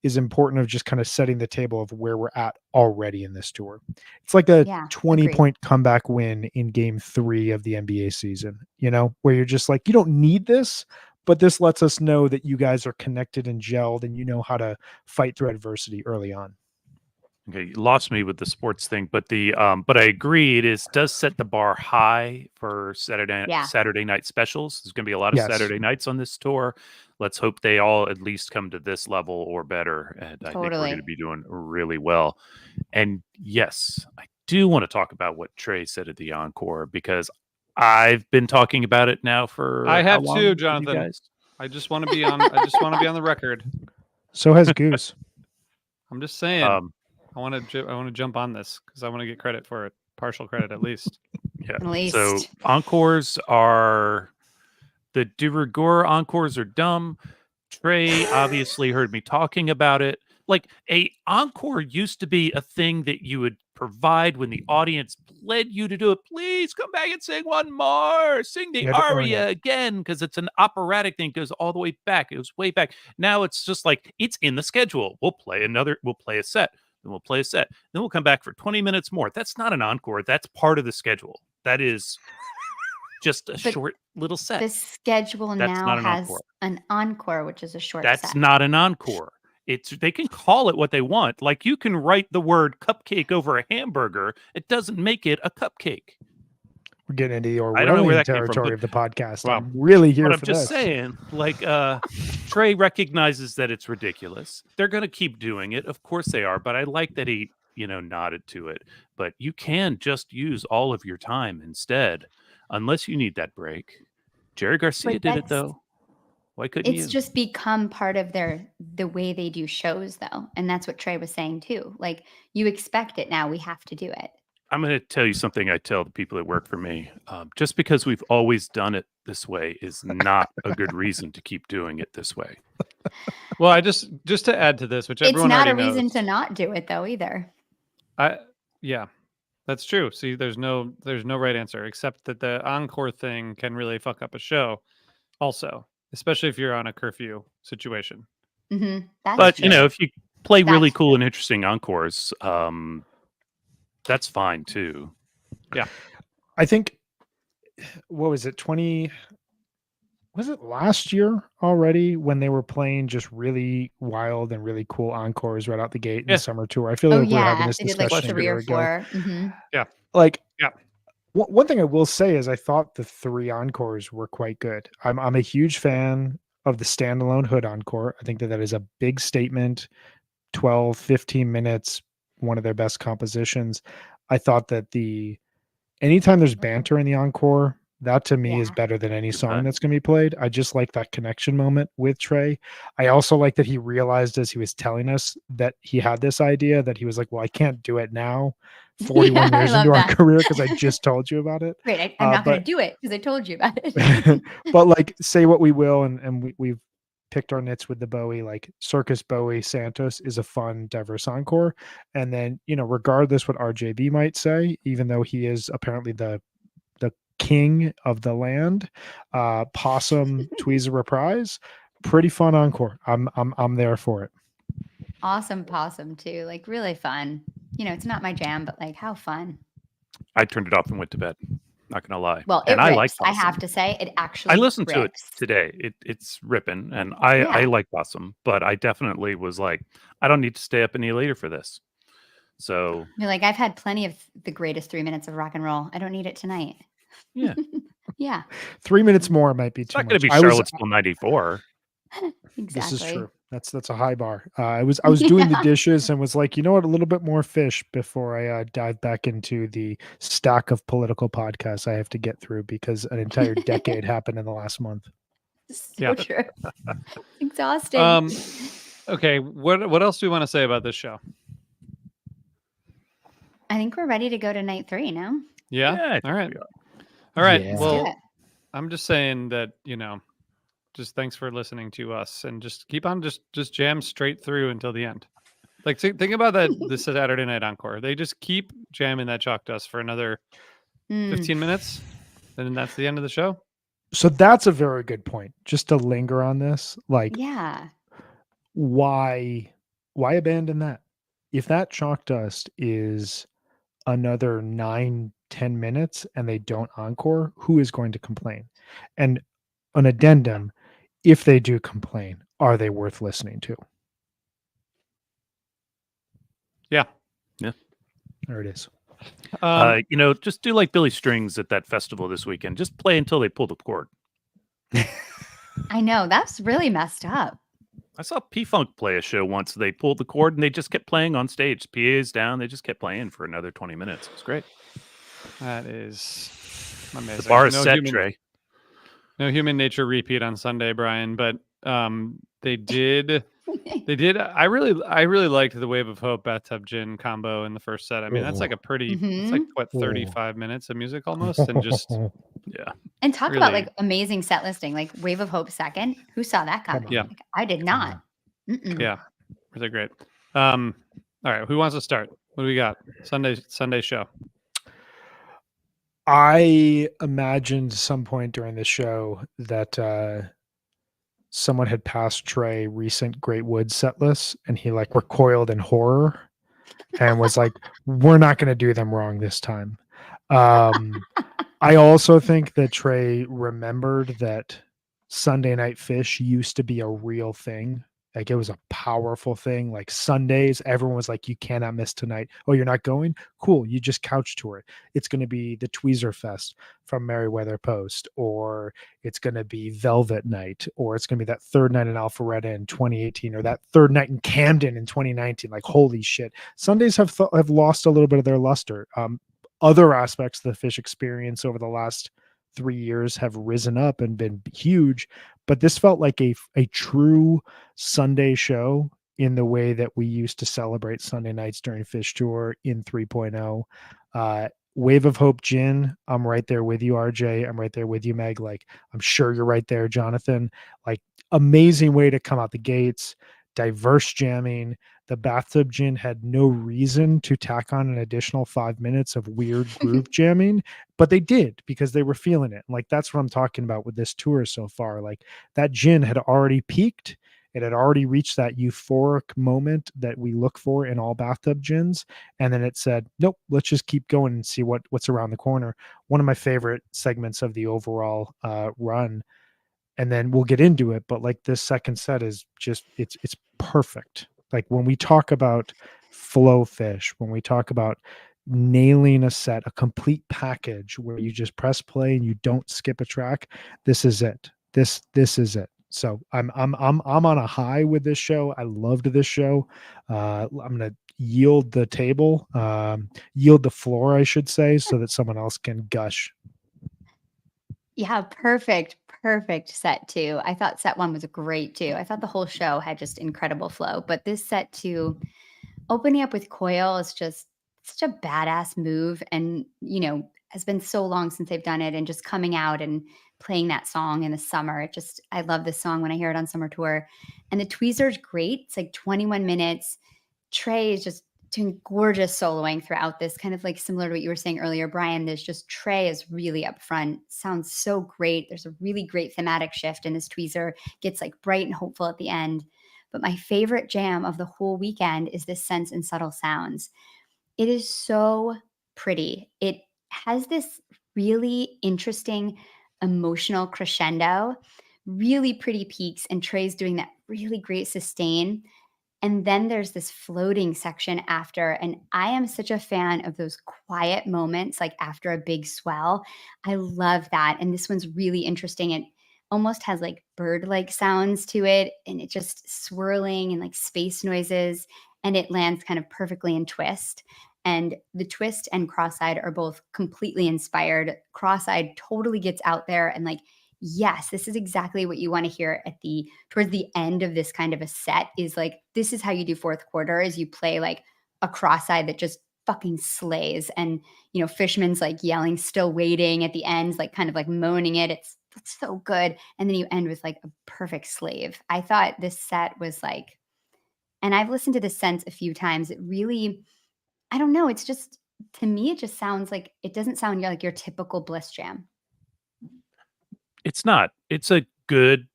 [SPEAKER 2] is important of just kind of setting the table of where we're at already in this tour. It's like a 20-point comeback win in game 3 of the NBA season, where you're just like, you don't need this, but this lets us know that you guys are connected and gelled and you know how to fight through adversity early on.
[SPEAKER 4] Okay, you lost me with the sports thing, but but I agree does set the bar high for Saturday night specials. There's going to be a lot of Saturday nights on this tour. Let's hope they all at least come to this level or better, and I think we're going to be doing really well. And yes, I do want to talk about what Trey said at the encore because I've been talking about it now for
[SPEAKER 1] I have too, Jonathan. I just want to be on. I just want to be on the record.
[SPEAKER 2] So has Goose.
[SPEAKER 1] I'm just saying. I want to jump on this because I want to get credit for it, partial credit at least.
[SPEAKER 4] Yeah. At least. So encores are the de rigueur encores are dumb. Trey obviously heard me talking about it. Like a encore used to be a thing that you would provide when the audience pled you to do it. Please come back and sing one more. Sing the aria again because it's an operatic thing. It goes all the way back. It was way back. Now it's just like it's in the schedule. We'll play a set. Then we'll play a set. Then we'll come back for 20 minutes more. That's not an encore. That's part of the schedule. That is just a short little set.
[SPEAKER 3] The schedule now has an encore, which is a short set.
[SPEAKER 4] That's not an encore. They can call it what they want. Like you can write the word cupcake over a hamburger. It doesn't make it a cupcake.
[SPEAKER 2] We're getting into the Orwellian territory of the podcast. Wow. I'm really here
[SPEAKER 4] for
[SPEAKER 2] this.
[SPEAKER 4] I'm just saying, like, Trey recognizes that it's ridiculous. They're going to keep doing it. Of course they are. But I like that he, nodded to it. But you can just use all of your time instead, unless you need that break. Jerry Garcia did it, though. Why couldn't you?
[SPEAKER 3] It's just become part of the way they do shows, though. And that's what Trey was saying, too. Like, you expect it now. We have to do it.
[SPEAKER 4] I'm going to tell you something I tell the people that work for me. Just because we've always done it this way is not a good reason to keep doing it this way.
[SPEAKER 1] Well, I just to add to this, which everyone already knows.
[SPEAKER 3] It's not a reason to not do it though either.
[SPEAKER 1] Yeah, that's true. See, there's no right answer, except that the encore thing can really fuck up a show also, especially if you're on a curfew situation.
[SPEAKER 3] Mm-hmm.
[SPEAKER 4] But true. If you play really cool and interesting encores, that's fine too.
[SPEAKER 1] Yeah.
[SPEAKER 2] I think, what was it, was it last year already when they were playing just really wild and really cool encores right out the gate in the summer tour? I feel like we're having this discussion
[SPEAKER 3] like 3 or 4. Mm-hmm.
[SPEAKER 1] Yeah.
[SPEAKER 2] One thing I will say is I thought the 3 encores were quite good. I'm a huge fan of the standalone Hood encore. I think that is a big statement. 12, 15 minutes, one of their best compositions. I thought that anytime there's banter in the encore, that to me is better than any song that's going to be played. I just like that connection moment with Trey. I also like that he realized as he was telling us that he had this idea that he was like, well, I can't do it now, 41 years into our career, because I just told you about it.
[SPEAKER 3] Right. I'm not going to do it because I told you about it.
[SPEAKER 2] But like, say what we will, and we've picked our nits with the Bowie, like Circus Bowie Santos is a fun, diverse encore. And then, regardless what RJB might say, even though he is apparently the king of the land, Possum Tweezer reprise, pretty fun encore. I'm there for it.
[SPEAKER 3] Awesome Possum too, like really fun. It's not my jam, but like how fun.
[SPEAKER 4] I turned it off and went to bed. Not gonna lie.
[SPEAKER 3] Well, and I like Possum. I have to say, it actually.
[SPEAKER 4] I listened to it today. It's ripping, and I like Possum, but I definitely was like, I don't need to stay up any later for this. So
[SPEAKER 3] you're like, I've had plenty of the greatest 3 minutes of rock and roll. I don't need it tonight.
[SPEAKER 4] Yeah.
[SPEAKER 3] Yeah.
[SPEAKER 2] 3 minutes more might be too much.
[SPEAKER 4] It's not going to be Charlottesville 94.
[SPEAKER 3] Exactly.
[SPEAKER 2] This is true. That's a high bar. I was doing the dishes and was like, you know what, a little bit more fish before I dive back into the stack of political podcasts I have to get through, because an entire decade happened in the last month.
[SPEAKER 3] So true. Exhausting.
[SPEAKER 1] Okay. What else do we want to say about this show?
[SPEAKER 3] I think we're ready to go to night 3 now.
[SPEAKER 1] Yeah. All right. All right.
[SPEAKER 2] Yeah.
[SPEAKER 1] Well, I'm just saying that, just thanks for listening to us, and just keep on just jam straight through until the end. Like, think about that, the Saturday night encore. They just keep jamming that chalk dust for another 15 minutes, and that's the end of the show.
[SPEAKER 2] So that's a very good point. Just to linger on this, like, why abandon that? If that chalk dust is another 9-10 minutes and they don't encore, who is going to complain? And an addendum, if they do complain, are they worth listening to?
[SPEAKER 1] Yeah.
[SPEAKER 2] There it is.
[SPEAKER 4] Just do like Billy Strings at that festival this weekend. Just play until they pull the cord.
[SPEAKER 3] I know, that's really messed up.
[SPEAKER 4] I saw P-Funk play a show once. They pulled the cord and they just kept playing on stage. PA's down. They just kept playing for another 20 minutes. It was great.
[SPEAKER 1] That is amazing.
[SPEAKER 4] The bar is set, Trey.
[SPEAKER 1] No Human Nature repeat on Sunday, Brian, but they did. I really liked the Wave of Hope Bathtub Gin combo in the first set. I mean, that's like a pretty. It's like what, 35 minutes of music almost, and just
[SPEAKER 3] And talk about like amazing set listing, like Wave of Hope second. Who saw that coming?
[SPEAKER 1] Yeah,
[SPEAKER 3] like, I did not.
[SPEAKER 1] Yeah, really great. All right, who wants to start? What do we got? Sunday show.
[SPEAKER 2] I imagined some point during the show that someone had passed Trey recent Great Woods set lists, and he like recoiled in horror and was like, we're not going to do them wrong this time. I also think that Trey remembered that Sunday Night Fish used to be a real thing. Like, it was a powerful thing. Like, Sundays, everyone was like, you cannot miss tonight. Oh, you're not going? Cool. You just couch tour it. It's going to be the Tweezer Fest from Merriweather Post, or it's going to be Velvet Night, or it's going to be that third night in Alpharetta in 2018, or that third night in Camden in 2019. Like, holy shit. Sundays have lost a little bit of their luster. Other aspects of the Fish experience over the last 3 years have risen up and been huge, but this felt like a true Sunday show in the way that we used to celebrate Sunday nights during Fish Tour in 3.0. Wave of Hope Gin, I'm right there with you, RJ. I'm right there with you, Meg. Like, I'm sure you're right there, Jonathan. Like, amazing way to come out the gates, diverse jamming. The Bathtub Gin had no reason to tack on an additional 5 minutes of weird groove jamming, but they did because they were feeling it. Like, that's what I'm talking about with this tour so far. Like, that gin had already peaked. It had already reached that euphoric moment that we look for in all bathtub gins. And then it said, nope, let's just keep going and see what's around the corner. One of my favorite segments of the overall run. And then we'll get into it. But like, this second set is just, it's perfect. Like, when we talk about flow fish, when we talk about nailing a set, a complete package where you just press play and you don't skip a track, this is it. This is it. So I'm on a high with this show. I loved this show. I'm gonna yield the table, yield the floor, I should say, so that someone else can gush.
[SPEAKER 3] Yeah, perfect set two. I thought set one was great too. I thought the whole show had just incredible flow, but this set two, opening up with Coil, is just such a badass move, and has been so long since they've done it, and just coming out and playing that song in the summer. I love this song when I hear it on summer tour. And the tweezer's great. It's like 21 minutes. Trey is just doing gorgeous soloing throughout this, kind of like similar to what you were saying earlier, Brian. There's just Trey is really up front. Sounds so great. There's a really great thematic shift, and this tweezer gets like bright and hopeful at the end. But my favorite jam of the whole weekend is this Sense and Subtle Sounds. It is so pretty. It has this really interesting emotional crescendo, really pretty peaks, and Trey's doing that really great sustain. And then there's this floating section after. And I am such a fan of those quiet moments, like after a big swell. I love that. And this one's really interesting. It almost has like bird-like sounds to it, and it just swirling and like space noises. And it lands kind of perfectly in twist. And the twist and cross-eyed are both completely inspired. Cross-eyed totally gets out there and like, yes, this is exactly what you want to hear towards the end of this kind of a set, is like, this is how you do fourth quarter, is you play like a cross-eyed that just fucking slays. And Fishman's like yelling, still waiting at the end, like kind of like moaning it. That's so good. And then you end with like a perfect slave. I thought this set was like, and I've listened to this Sense a few times. It really, I don't know. It's just, to me, it just sounds like, it doesn't sound like your typical Bliss jam.
[SPEAKER 4] It's not. It's a good,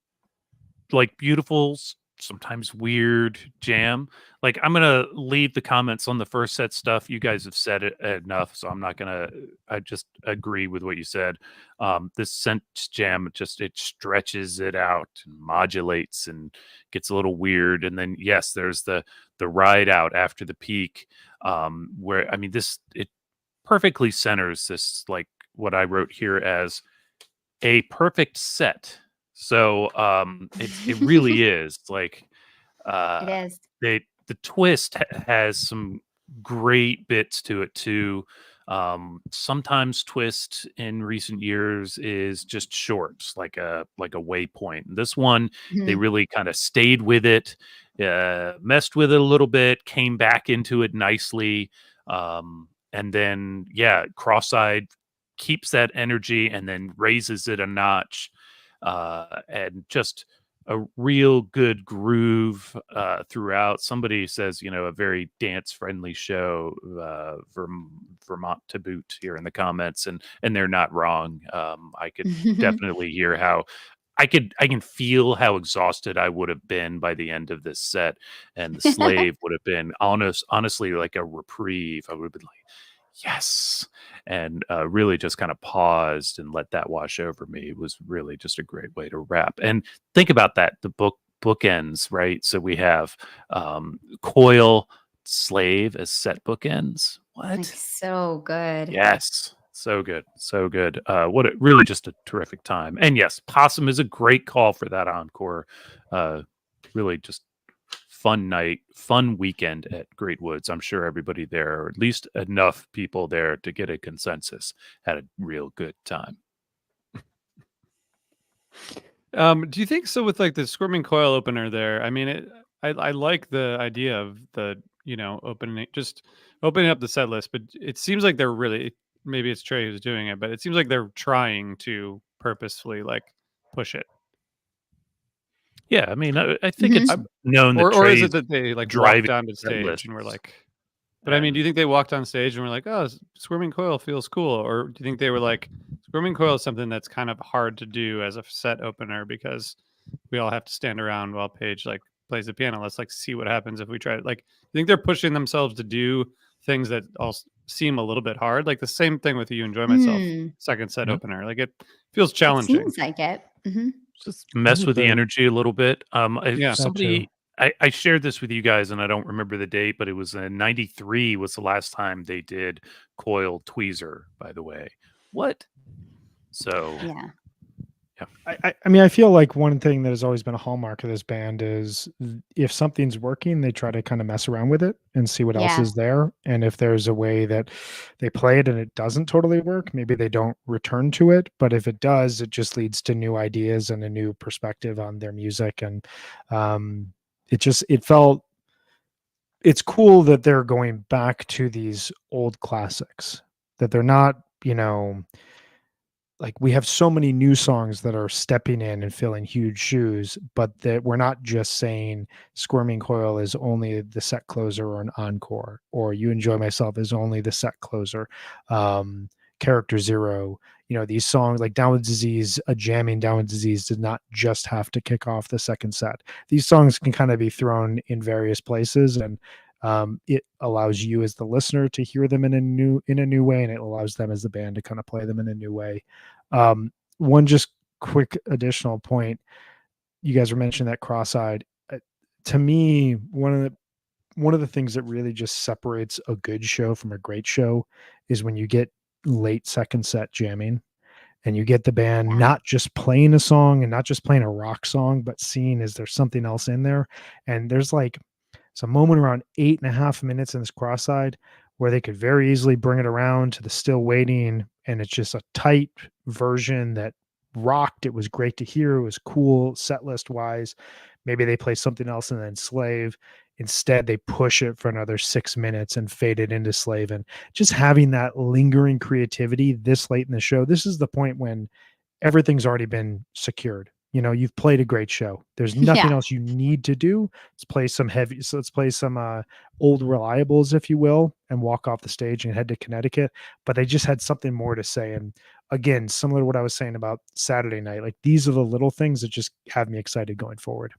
[SPEAKER 4] like, beautiful, sometimes weird jam. Like, I'm gonna leave the comments on the first set stuff. You guys have said it enough, so I'm not gonna. I just agree with what you said. This Sense jam, it stretches it out and modulates and gets a little weird. And then yes, there's the ride out after the peak, where it perfectly centers this, like what I wrote here as a perfect set. So it really is like
[SPEAKER 3] It is.
[SPEAKER 4] The twist has some great bits to it too. Sometimes twist in recent years is just short, like a waypoint. This one, they really kind of stayed with it, messed with it a little bit, came back into it nicely, and then cross-eyed keeps that energy and then raises it a notch, and just a real good groove throughout. Somebody says, a very dance-friendly show, Vermont to boot, here in the comments, and they're not wrong. I could definitely hear how I can feel how exhausted I would have been by the end of this set, and the slave would have been honestly like a reprieve. I would have been like, yes, and really just kind of paused and let that wash over me. It was really just a great way to wrap. And think about that, the bookends, right? So we have Coil, Slave as set bookends. What?
[SPEAKER 3] Like, so good.
[SPEAKER 4] Yes. So good. Really just a terrific time. And yes, Possum is a great call for that encore. Really just fun night, fun weekend at Great Woods. I'm sure everybody there, or at least enough people there to get a consensus, had a real good time.
[SPEAKER 1] Do you think so with like the Squirming Coil opener there? I mean, I like the idea of the opening up the set list, but it seems like they're really maybe it's Trey who's doing it, but it seems like they're trying to purposefully like push it.
[SPEAKER 4] Yeah, I mean, I think it's known that
[SPEAKER 1] or is it
[SPEAKER 4] Trey's
[SPEAKER 1] that they like walked
[SPEAKER 4] driving
[SPEAKER 1] down to stage
[SPEAKER 4] list.
[SPEAKER 1] and were like, but I mean, do you think they walked on stage and were like, oh, Squirming Coil feels cool? Or do you think they were like, Squirming Coil is something that's kind of hard to do as a set opener because we all have to stand around while Paige like plays the piano. Let's like see what happens if we try it. Like, I think they're pushing themselves to do things that all seem a little bit hard. Like the same thing with You Enjoy Myself, second set opener. Like it feels challenging.
[SPEAKER 3] It seems like it.
[SPEAKER 4] Just mess with the energy a little bit.
[SPEAKER 1] Yeah.
[SPEAKER 4] Somebody, I shared this with you guys, and I don't remember the date, but it was in '93 was the last time they did Coil Tweezer. By the way, what? So
[SPEAKER 3] yeah.
[SPEAKER 2] I mean, I feel like one thing that has always been a hallmark of this band is if something's working, they try to kind of mess around with it and see what else is there. And if there's a way that they play it and it doesn't totally work, maybe they don't return to it. But if it does, it just leads to new ideas and a new perspective on their music. And it's cool that they're going back to these old classics, that they're not, like we have so many new songs that are stepping in and filling huge shoes, but that we're not just saying Squirming Coil is only the set closer or an encore, or You Enjoy Myself is only the set closer. Character Zero, these songs like Down with Disease, a jamming Down with Disease did not just have to kick off the second set. These songs can kind of be thrown in various places, and it allows you as the listener to hear them in a new way, and it allows them as the band to kind of play them in a new way. One just quick additional point, you guys were mentioning that Cross-Eyed. To me, one of the things that really just separates a good show from a great show is when you get late second set jamming and you get the band not just playing a song and not just playing a rock song, but seeing is there something else in there. And there's a moment around 8.5 minutes in this Cross-Eyed where they could very easily bring it around to the Still Waiting, and it's just a tight version that rocked. It was great to hear. It was cool set list wise. Maybe they play something else and then Slave. Instead, they push it for another 6 minutes and fade it into Slave. And just having that lingering creativity this late in the show, this is the point when everything's already been secured. You've played a great show. There's nothing else you need to do. Let's play some old reliables, if you will, and walk off the stage and head to Connecticut. But they just had something more to say. And again, similar to what I was saying about Saturday night, like these are the little things that just have me excited going forward.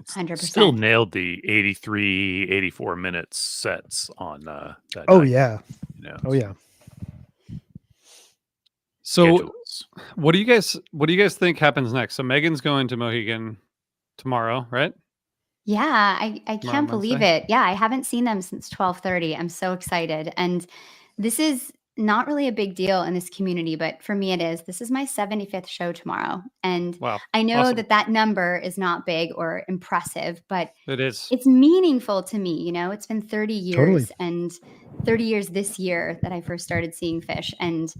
[SPEAKER 3] 100%.
[SPEAKER 4] Still nailed the 83, 84 minutes sets on that.
[SPEAKER 2] Oh,
[SPEAKER 4] night.
[SPEAKER 2] Yeah. Oh, yeah.
[SPEAKER 1] So what do you guys think happens next? So Megan's going to Mohegan tomorrow, right?
[SPEAKER 3] Yeah, I can't believe it. Yeah, I haven't seen them since 12:30. I'm so excited. And this is not really a big deal in this community, but for me it is. This is my 75th show tomorrow. And I know that number is not big or impressive, but it's meaningful to me. It's been 30 years and 30 years this year that I first started seeing Phish, and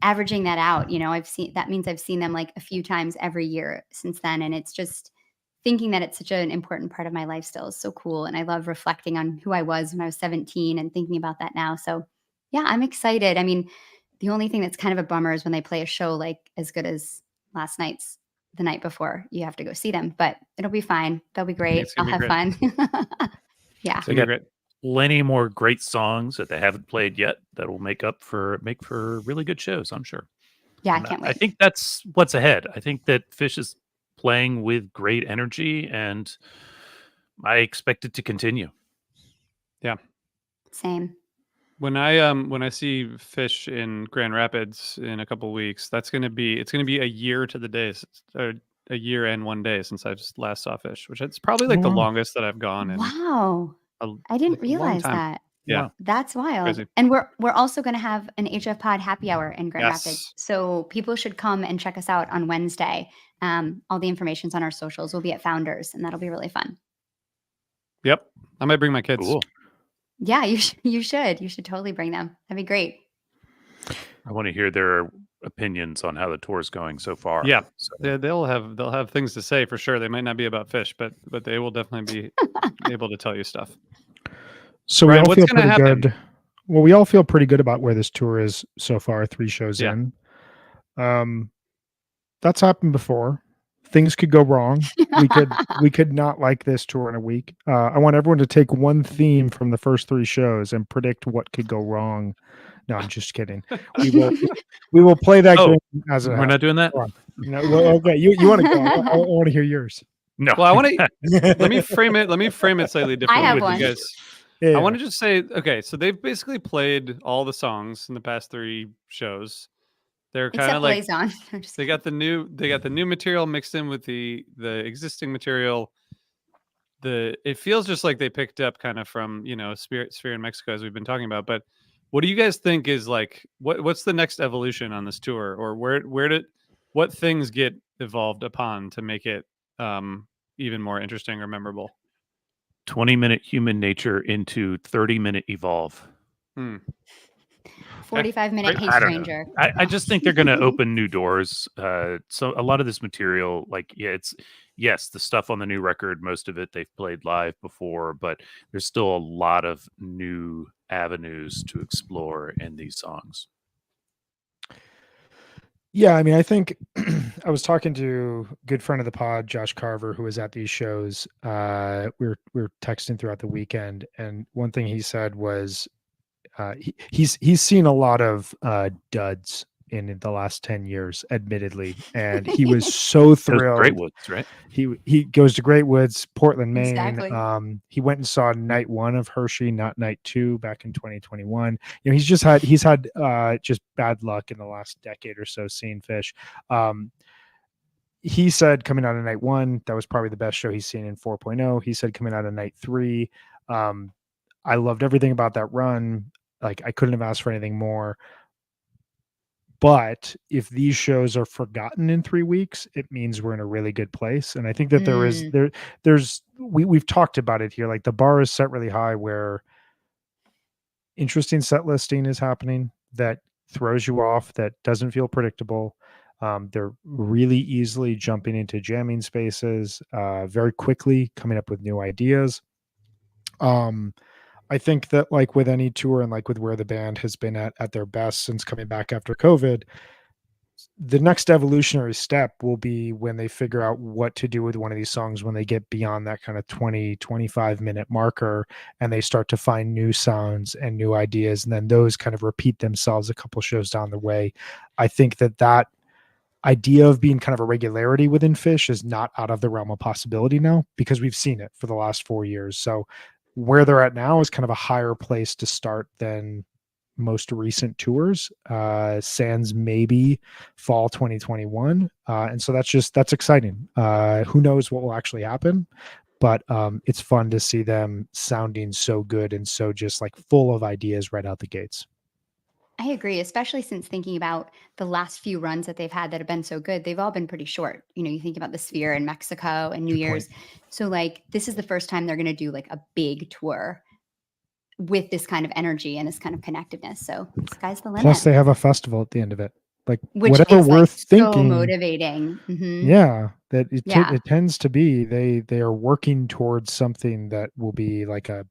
[SPEAKER 3] averaging that out, that means I've seen them like a few times every year since then. And it's just thinking that it's such an important part of my life still is so cool. And I love reflecting on who I was when I was 17 and thinking about that now. So yeah, I'm excited. I mean, the only thing that's kind of a bummer is when they play a show like as good as last night's the night before, you have to go see them, but it'll be fine. They'll be great. I'll have fun. Yeah.
[SPEAKER 4] So great. Plenty more great songs that they haven't played yet that will make for really good shows, I'm sure.
[SPEAKER 3] Yeah, I can't wait.
[SPEAKER 4] I think that's what's ahead. I think that Phish is playing with great energy, and I expect it to continue.
[SPEAKER 1] Yeah.
[SPEAKER 3] Same.
[SPEAKER 1] When I see Phish in Grand Rapids in a couple of weeks, it's going to be a year to the days, or a year and 1 day since I last saw Phish, which it's probably like the longest that I've gone.
[SPEAKER 3] Wow. I didn't realize that.
[SPEAKER 1] Yeah.
[SPEAKER 3] That's wild.
[SPEAKER 1] Crazy.
[SPEAKER 3] And we're also going to have an HF Pod happy hour in Grand Rapids. So people should come and check us out on Wednesday. All the information's on our socials. We'll be at Founders, and that'll be really fun.
[SPEAKER 1] Yep. I might bring my kids.
[SPEAKER 4] Cool.
[SPEAKER 3] Yeah, you should. You should totally bring them. That'd be great.
[SPEAKER 4] I want to hear their opinions on how the tour is going so far.
[SPEAKER 1] Yeah, so. They'll have things to say for sure. They might not be about Phish, but they will definitely be able to tell you stuff.
[SPEAKER 2] So Brian, we all feel pretty good. Well, we all feel pretty good about where this tour is so far, 3 shows in. That's happened before. Things could go wrong. We could not like this tour in a week. I want everyone to take one theme from the first 3 shows and predict what could go wrong. No, I'm just kidding. We will play that game as
[SPEAKER 4] we're not doing that.
[SPEAKER 2] No, well, okay. You want to go? I want to hear yours.
[SPEAKER 4] No.
[SPEAKER 1] Well, I want to. Let me frame it slightly differently.
[SPEAKER 3] I have
[SPEAKER 1] with
[SPEAKER 3] one.
[SPEAKER 1] You guys.
[SPEAKER 2] Yeah.
[SPEAKER 1] I want to just say, okay, so they've basically played all the songs in the past 3 shows. They're kind of like they got the new material mixed in with the existing material. It feels just like they picked up kind of from Sphere in Mexico, as we've been talking about. But what do you guys think is like what's the next evolution on this tour, or what things get evolved upon to make it even more interesting or memorable?
[SPEAKER 4] 20-minute human nature into 30-minute evolve.
[SPEAKER 3] 45-minute Hey Stranger.
[SPEAKER 4] I just think they're going to open new doors. So a lot of this material, like, yes, the stuff on the new record, most of it they've played live before, but there's still a lot of new avenues to explore in these songs.
[SPEAKER 2] Yeah, I mean, I think I was talking to a good friend of the pod, Josh Carver, who was at these shows. We were texting throughout the weekend, and one thing he said was he's seen a lot of duds in the last 10 years, admittedly, and he was so thrilled.
[SPEAKER 4] Great Woods, right?
[SPEAKER 2] He goes to Great Woods, Portland, Maine.
[SPEAKER 3] Exactly.
[SPEAKER 2] He went and saw night 1 of Hershey, not night 2, back in 2021. He's had just bad luck in the last decade or so seeing Phish. He said coming out of night 1, that was probably the best show he's seen in 4.0. He said coming out of night 3, I loved everything about that run. Like, I couldn't have asked for anything more. But if these shows are forgotten in 3 weeks, it means we're in a really good place. And I think that we've talked about it here. Like, the bar is set really high where interesting set listing is happening that throws you off, that doesn't feel predictable. They're really easily jumping into jamming spaces, very quickly coming up with new ideas. I think that, like with any tour and like with where the band has been at their best since coming back after COVID, the next evolutionary step will be when they figure out what to do with one of these songs when they get beyond that kind of 20-25 minute marker and they start to find new sounds and new ideas, and then those kind of repeat themselves a couple shows down the way. I think that idea of being kind of a regularity within Phish is not out of the realm of possibility now, because we've seen it for the last 4 years. So where they're at now is kind of a higher place to start than most recent tours, sans maybe fall 2021. And so that's exciting. Who knows what will actually happen, but it's fun to see them sounding so good and so just like full of ideas right out the gates.
[SPEAKER 3] I agree, especially since thinking about the last few runs that they've had that have been so good. They've all been pretty short. You think about the Sphere in Mexico and New Year's. So like, this is the first time they're going to do like a big tour with this kind of energy and this kind of connectiveness. So sky's the limit.
[SPEAKER 2] Plus they have a festival at the end of it. Like,
[SPEAKER 3] which
[SPEAKER 2] whatever
[SPEAKER 3] is
[SPEAKER 2] we're thinking.
[SPEAKER 3] So motivating. Mm-hmm.
[SPEAKER 2] Yeah. That it tends to be, they are working towards something that will be like a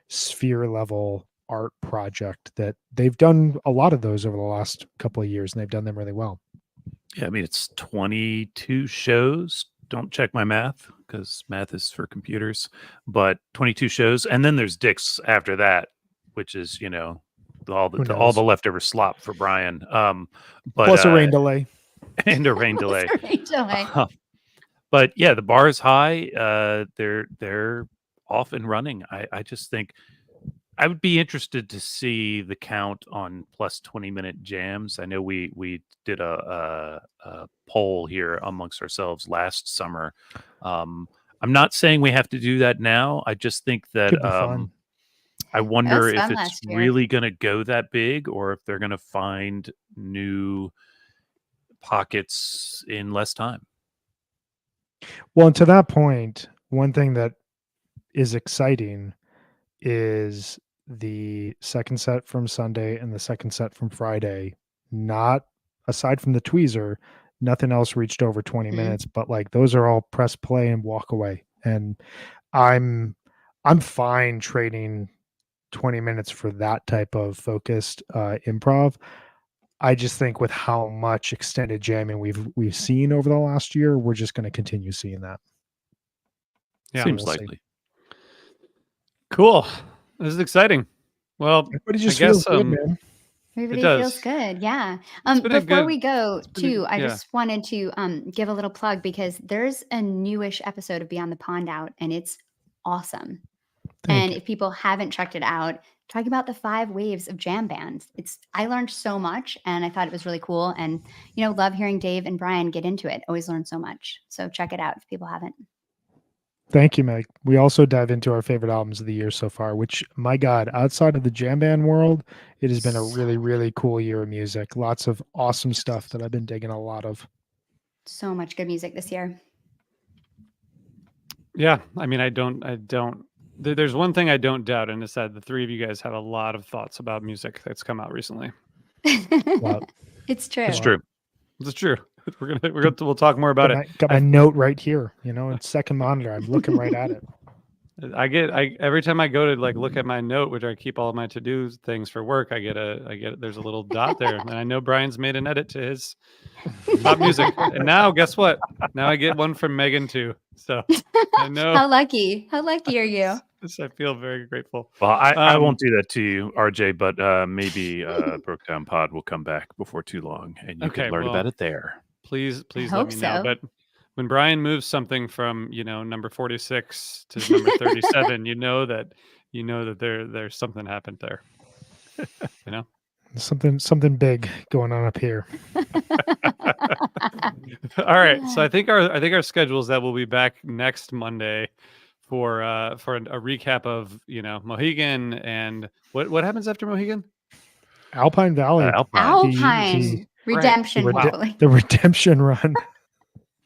[SPEAKER 2] Sphere level art project, that they've done a lot of those over the last couple of years and they've done them really well.
[SPEAKER 4] Yeah, I mean, it's 22 shows. Don't check my math because math is for computers, but 22 shows. And then there's Dick's after that, which is, all the leftover slop for Brian. But
[SPEAKER 2] plus a rain delay.
[SPEAKER 4] And a rain delay. But yeah, the bar is high. They're off and running. I just think I would be interested to see the count on plus 20-minute jams. I know we did a poll here amongst ourselves last summer. I'm not saying we have to do that now. I just think that I wonder if it's really going to go that big, or if they're going to find new pockets in less time.
[SPEAKER 2] Well, and to that point, one thing that is exciting is the second set from Sunday and the second set from Friday. Not aside from the tweezer, nothing else reached over 20 minutes, but like those are all press play and walk away. And I'm fine trading 20 minutes for that type of focused improv. I just think with how much extended jamming we've seen over the last year, we're just going to continue seeing that.
[SPEAKER 4] Yeah, seems likely.
[SPEAKER 1] Cool. This is exciting. Well,
[SPEAKER 2] everybody just feels good, man.
[SPEAKER 3] Everybody feels good. Yeah. Before we go I just wanted to give a little plug because there's a newish episode of Beyond the Pond out and it's awesome. Thank you. If people haven't checked it out, talking about the 5 waves of jam bands. I learned so much and I thought it was really cool. And, love hearing Dave and Brian get into it. Always learn so much. So check it out if people haven't.
[SPEAKER 2] Thank you, Meg. We also dive into our favorite albums of the year so far, which, my God, outside of the jam band world, it has been a really, really cool year of music. Lots of awesome stuff that I've been digging a lot of.
[SPEAKER 3] So much good music this year.
[SPEAKER 1] Yeah. I mean, there's one thing I don't doubt, and it's that the 3 of you guys have a lot of thoughts about music that's come out recently.
[SPEAKER 2] Wow.
[SPEAKER 3] It's true.
[SPEAKER 4] It's true.
[SPEAKER 1] It's true. We'll talk more about it.
[SPEAKER 2] Got my note right here, it's second monitor. I'm looking right at it.
[SPEAKER 1] Every time I go to look at my note, which I keep all of my to-do things for work, there's a little dot there. And I know Brian's made an edit to his top music. And now guess what? Now I get one from Megan too. So I know.
[SPEAKER 3] How lucky are you?
[SPEAKER 1] I feel very grateful.
[SPEAKER 4] Well, I won't do that to you, RJ, but maybe Broke Down Pod will come back before too long and you can learn about it there.
[SPEAKER 1] Please let me know. But when Brian moves something from, number 46 to number 37, you know that there's something happened there.
[SPEAKER 2] Something big going on up here.
[SPEAKER 1] All right. So I think our schedule is that we'll be back next Monday for a recap of Mohegan and what happens after Mohegan?
[SPEAKER 2] Alpine Valley.
[SPEAKER 3] Alpine Redemption.
[SPEAKER 2] The redemption run.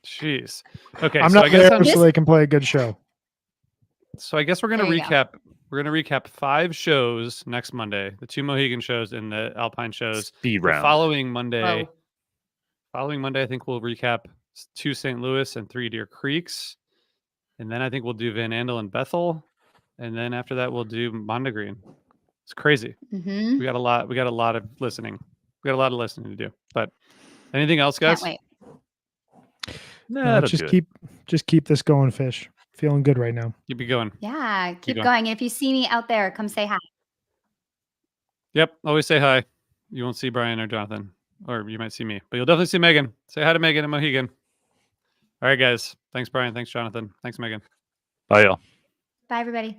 [SPEAKER 1] Jeez. Okay.
[SPEAKER 2] I'm not there so they can play a good show.
[SPEAKER 1] So I guess we're gonna recap. We're gonna recap 5 shows next Monday: the 2 Mohegan shows and the Alpine shows.
[SPEAKER 4] Speed round.
[SPEAKER 1] Following Monday, I think we'll recap 2 St. Louis and 3 Deer Creeks, and then I think we'll do Van Andel and Bethel, and then after that we'll do Mondegreen. It's crazy.
[SPEAKER 3] Mm-hmm.
[SPEAKER 1] We got a lot of listening. We got a lot of listening to do. But anything else, guys?
[SPEAKER 3] Can't wait.
[SPEAKER 2] No, just keep this going, Fish. Feeling good right now.
[SPEAKER 1] Keep it going.
[SPEAKER 3] Yeah, keep going. If you see me out there, come say hi.
[SPEAKER 1] Yep, always say hi. You won't see Brian or Jonathan, or you might see me, but you'll definitely see Megan. Say hi to Megan and Mohegan. All right, guys. Thanks, Brian. Thanks, Jonathan. Thanks, Megan.
[SPEAKER 4] Bye, y'all.
[SPEAKER 3] Bye, everybody.